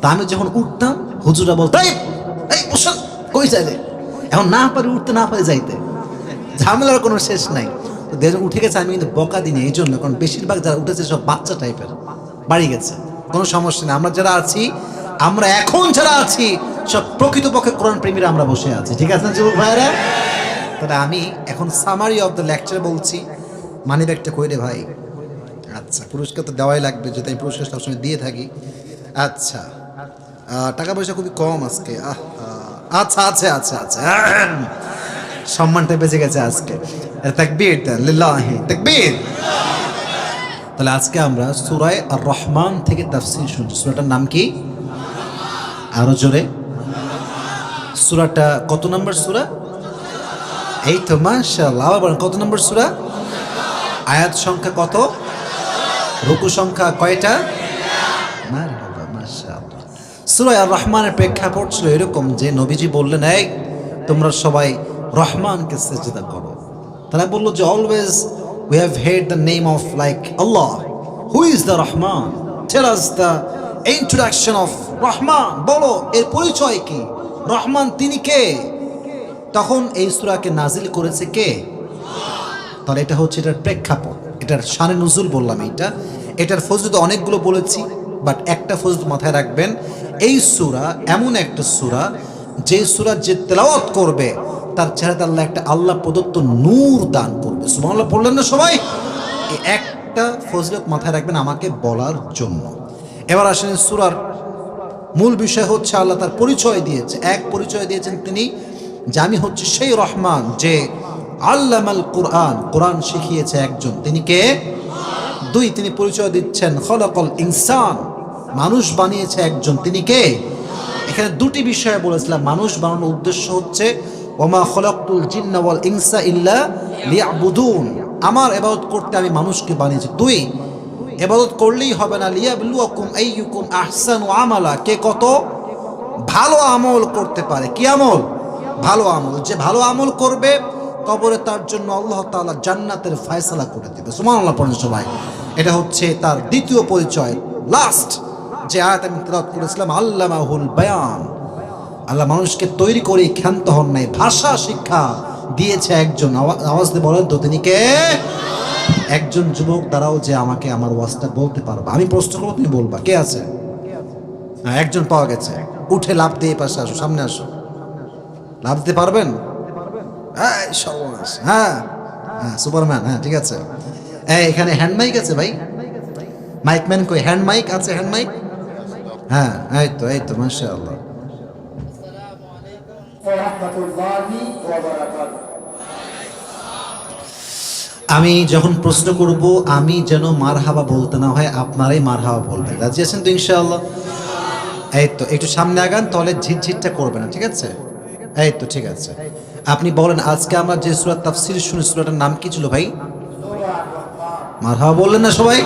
তা আমি যখন উঠতাম, হুজুরা বলতো এই বসেন, কই যাইলে? এখন না পারি উঠতে, না পারি যাইতে, ঝামেলার কোনো শেষ নাই। তো যখন উঠে গেছে আমি কিন্তু বকা দিই এই জন্য, কারণ বেশিরভাগ যারা উঠেছে সব বাচ্চা টাইপের, বাড়ি গেছে, কোনো সমস্যা নেই। আমরা যারা আছি, আমরা এখন যারা আছি সব প্রকৃতপক্ষে কোরআন প্রেমীরা আমরা বসে আছি, ঠিক আছে না যুবক ভাইরা? তাহলে আমি এখন সামারি অফ দ্য লেকচার বলছি। মানি ব্যাগটা কই রে ভাই? আচ্ছা, পুরস্কার তো দেওয়াই লাগবে, যেটা আমি পুরস্কার সবসময় দিয়ে থাকি। আচ্ছা, টাকা পয়সা খুবই কম আজকে। আচ্ছা আচ্ছা আচ্ছা আচ্ছা, সম্মানটা বেঁচে গেছে আজকে। তাকবীর দেন, লিল্লাহি তাকবীর। তাহলে আজকে আমরা সূরা আর রহমান থেকে তাফসীর শুনছি। সূরাটার নাম কি? আরো জোরে। সূরাটা কত নম্বর সূরা? এই তো মাশাআল্লাহ। আবার বলেন, কত নম্বর সূরা? আয়াত সংখ্যা কত? রুকু সংখ্যা কয়টা? মারহাবা, মাশাআল্লাহ। সূরা আর রহমানের প্রেক্ষাপট ছিল এরকম যে নবীজি বললেন, এই তোমরা সবাই রহমানকে সিজদা করো। তারা বললো যে always we have heard the name of like Allah, who is the Rahman, tell us the introduction of Rahman, বলো এর পরিচয় কি, রহমান তিনি কে? তখন এই সূরাকে নাজিল করেছে কে? তাহলে এটা হচ্ছে এটার প্রেক্ষাপট, এটার শানে নুজুল বললাম। এটার ফজিলত অনেকগুলো বলেছি, বাট একটা ফজিলত মাথায় রাখবেন, এই সূরা এমন একটা সূরা যে সূরা যে তেলাওয়াত করবে তার চেহারাতে আল্লাহ একটা আল্লাহ প্রদত্ত নূর দান করবে। সুবহানাল্লাহ পড়লেন না সবাই? এই একটা ফজিলত মাথায় রাখবেন আমাকে বলার জন্য। এবার আসেন, সূরার মূল বিষয় হচ্ছে আল্লাহ তার পরিচয় দিয়েছে। এক, পরিচয় দিয়েছেন তিনি যে আমি হচ্ছে সেই রহমান যে আল্লামাল কুরআন, কোরআন শিখিয়েছে একজন, তিনি কে? দুই, তিনি পরিচয় দিচ্ছেন খলাকাল ইনসান, মানুষ বানিয়েছে একজন, তিনি কে? এখানে দুটি বিষয় বলেছিলাম। মানুষ বানানোর উদ্দেশ্য হচ্ছে ওমা খলাকতুল জিন্না ওয়াল ইনসা ইল্লা লিয়াবুদুন, আমার ইবাদত করতে আমি মানুষকে বানিয়েছি। দুই, ইবাদত করলেই হবে না, লিয়াবলুয়াকুম আইয়ুকুম আহসানু আমালা, কে কত ভালো আমল করতে পারে। কি আমল? ভালো আমল। যে ভালো আমল করবে কবরে তার জন্য আল্লাহ তাআলা জান্নাতের ফয়সালা করে দেবে। সুবহানাল্লাহ পড়েন সবাই। এটা হচ্ছে তার দ্বিতীয় পরিচয়। লাস্ট যে আয়াত আমি তেলাওয়াত করেছিলাম, আল্লামাহুল বায়ান, আল্লাহ মানুষকে তৈরি করে ক্ষান্ত হন নাই, ভাষা শিক্ষা দিয়েছে একজন। আওয়াজ দিয়ে বলেন তো তিনি কে? একজন যুবক দ্বারাও যে আমাকে আমার ওয়াজটা বলতে পারবে, আমি প্রশ্ন করবো তুমি বলবা, কে আছে? হ্যাঁ, একজন পাওয়া গেছে। উঠে লাফ দিয়ে পাশে আসো, সামনে আসো। লাফ দিতে পারবেন? হ্যাঁ, হ্যাঁ সুপারম্যান। হ্যাঁ ঠিক আছে। এখানে হ্যান্ড মাইক আছে ভাই? মাইকম্যান কই? হ্যান্ড মাইক আছে? Hand mic? হ্যাঁ, এই তো মাশাআল্লাহ। আমি যখন প্রশ্ন করব আমি যেন মারহাবা বলতে না হয়, আপনারাই মারহাবা বলবেন। রাজি আছেন তো ইনশাআল্লাহ? এই তো, একটু সামনে আগান, তাহলে ঝিটঝিটটা করবে না, ঠিক আছে? এই তো ঠিক আছে। আপনি বলেন, আজকে আমরা যে সূরা তাফসীর শুনি, সূরাটার নাম কি ছিল ভাই? মারহাবা বললেন না সবাই?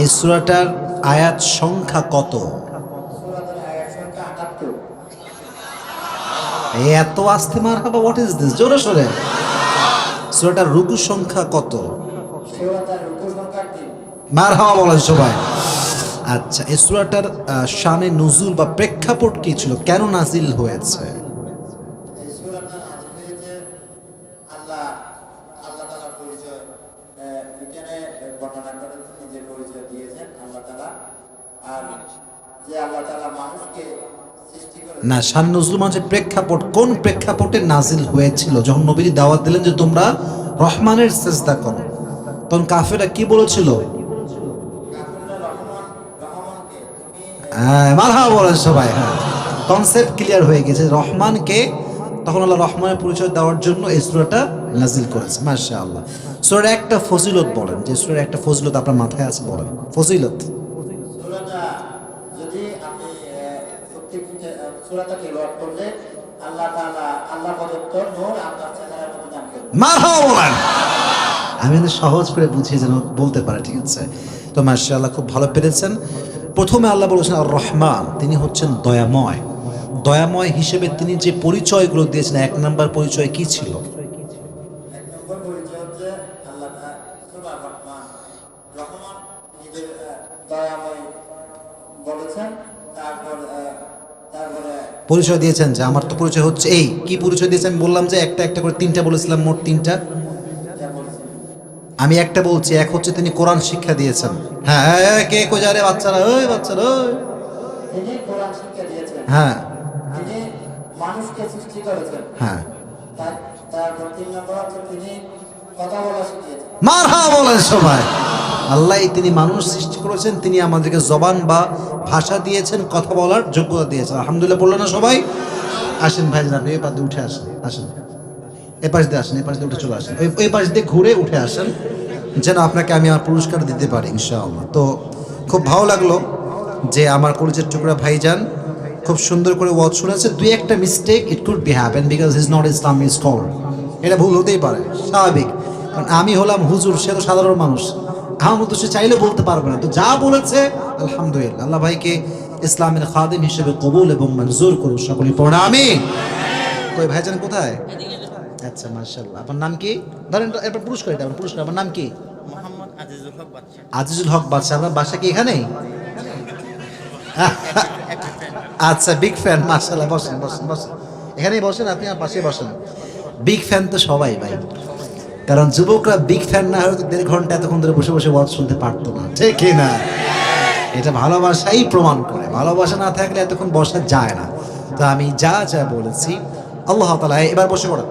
এই সূরাটার আয়াত সংখ্যা কত? এত আস্তে মারহাবা, হোয়াট ইজ দিস? জোরে সোরে। সূরাটার রুকু সংখ্যা কত? মারহাবা বলেন সবাই। আচ্ছা, এই সূরাটার শানে নুজুল বা প্রেক্ষাপট কি ছিল, কেন নাজিল হয়েছে? না, শান নজরুল মানে প্রেক্ষাপট, কোন প্রেক্ষাপটে নাজিল হয়েছিল? যখন নবীজি দাওয়াত দিলেন যে তোমরা রহমানের সিজদা করো, তখন কাফেররা কি বলেছিল? মারহাবা বলেন সবাই। হ্যাঁ, কনসেপ্ট ক্লিয়ার হয়ে গেছে রহমানকে। তখন আল্লাহ রহমানের পরিচয় দেওয়ার জন্য এই সূরাটা নাজিল করেছে। মাশাআল্লাহ। সূরার একটা ফজিলত বলেন, যে সূরার একটা ফজিলত আপনার মাথায় আছে, বলেন ফজিলত। আমি সহজ করে বুঝিয়ে যেন বলতে পারে, ঠিক আছে? তো মাশাআল্লাহ, খুব ভালো পেরেছেন। প্রথমে আল্লাহ বলেছেন আর রহমান, তিনি হচ্ছেন দয়াময়। দয়াময় হিসেবে তিনি যে পরিচয়গুলো দিয়েছেন, এক নম্বর পরিচয় কি ছিল? পরিচয় দিয়েছেন যে আমার তো পরিচয় হচ্ছে এই। কি পরিচয় দিয়েছেন? আমি বললাম যে একটা একটা করে তিনটা বলেছিলাম, মোট তিনটা। আমি একটা বলছি, এক হচ্ছে তিনি কোরআন শিক্ষা দিয়েছেন। হ্যাঁ, কে কোজারে বাচ্চারা, ওই বাচ্চারা, ওই। হ্যাঁ, মানুষকে সৃষ্টি করেছেন, হ্যাঁ, তারপর 3 নম্বর হচ্ছে তিনি কথা বলা শিখিয়েছেন। মারহাবা বলেন সবাই। আল্লাহ তিনি মানুষ সৃষ্টি করেছেন, তিনি আমাদেরকে জবান বা ভাষা দিয়েছেন, কথা বলার যোগ্যতা দিয়েছেন। আলহামদুলিল্লাহ বললো না সবাই? আসেন ভাইজান, আপনি এই পাশ দিয়ে উঠে আসেন, আসেন এ পাশ দিয়ে আসেন, এই পাশ দিয়ে উঠে চলে আসেন, ওই পাশ দিয়ে ঘুরে উঠে আসেন, যেন আপনাকে আমি আমার পুরস্কার দিতে পারি ইনশাআল্লাহ। তো খুব ভালো লাগলো যে আমার কলেজের টুকরা ভাইজান খুব সুন্দর করে ওয়াজ শুনেছে। দুই একটা mistake it could be happen because he is not Islamic scholar, এটা ভুল হতেই পারে, স্বাভাবিক। কারণ আমি হলাম হুজুর, সে তো সাধারণ মানুষ, আমার মতো সে চাইলে বলতে পারবে না। তো যা বলেছে আলহামদুলিল্লাহ, আল্লাহ ভাইকে ইসলামের খাদিম হিসেবে কবুল এবং মঞ্জুর করুন, সকলেই পড়া আমিন। কই ভাইজান কোথায়? আচ্ছা মাশাআল্লাহ। আপনার নাম কি? ধরেন এরপর পুরস্কার এটা, পুরস্কার। আপনার নাম কি? মোহাম্মদ আজিজুল হক বাদশা। আজিজুল হক বাদশা। আপনার বাসা কি এখানেই? আচ্ছা, বিগ ফ্যান, মাশাআল্লাহ। বসেন বসেন বসেন, এখানেই বসেন, আপনি আমার পাশে বসেন। বিগ ফ্যান তো সবাই ভাই, কারণ যুবকরা বিগ ফ্যান না হলে তো 1.5 ঘন্টা এতক্ষণ ধরে বসে বসে ওয়াজ শুনতে পারতো না, ঠিক কি না? এটা ভালোবাসাই প্রমাণ করে, ভালোবাসা না থাকলে এতক্ষণ বসা যায় না। তো আমি যা যা বলেছি আল্লাহ তাআলা, এবার বসে পড়ো।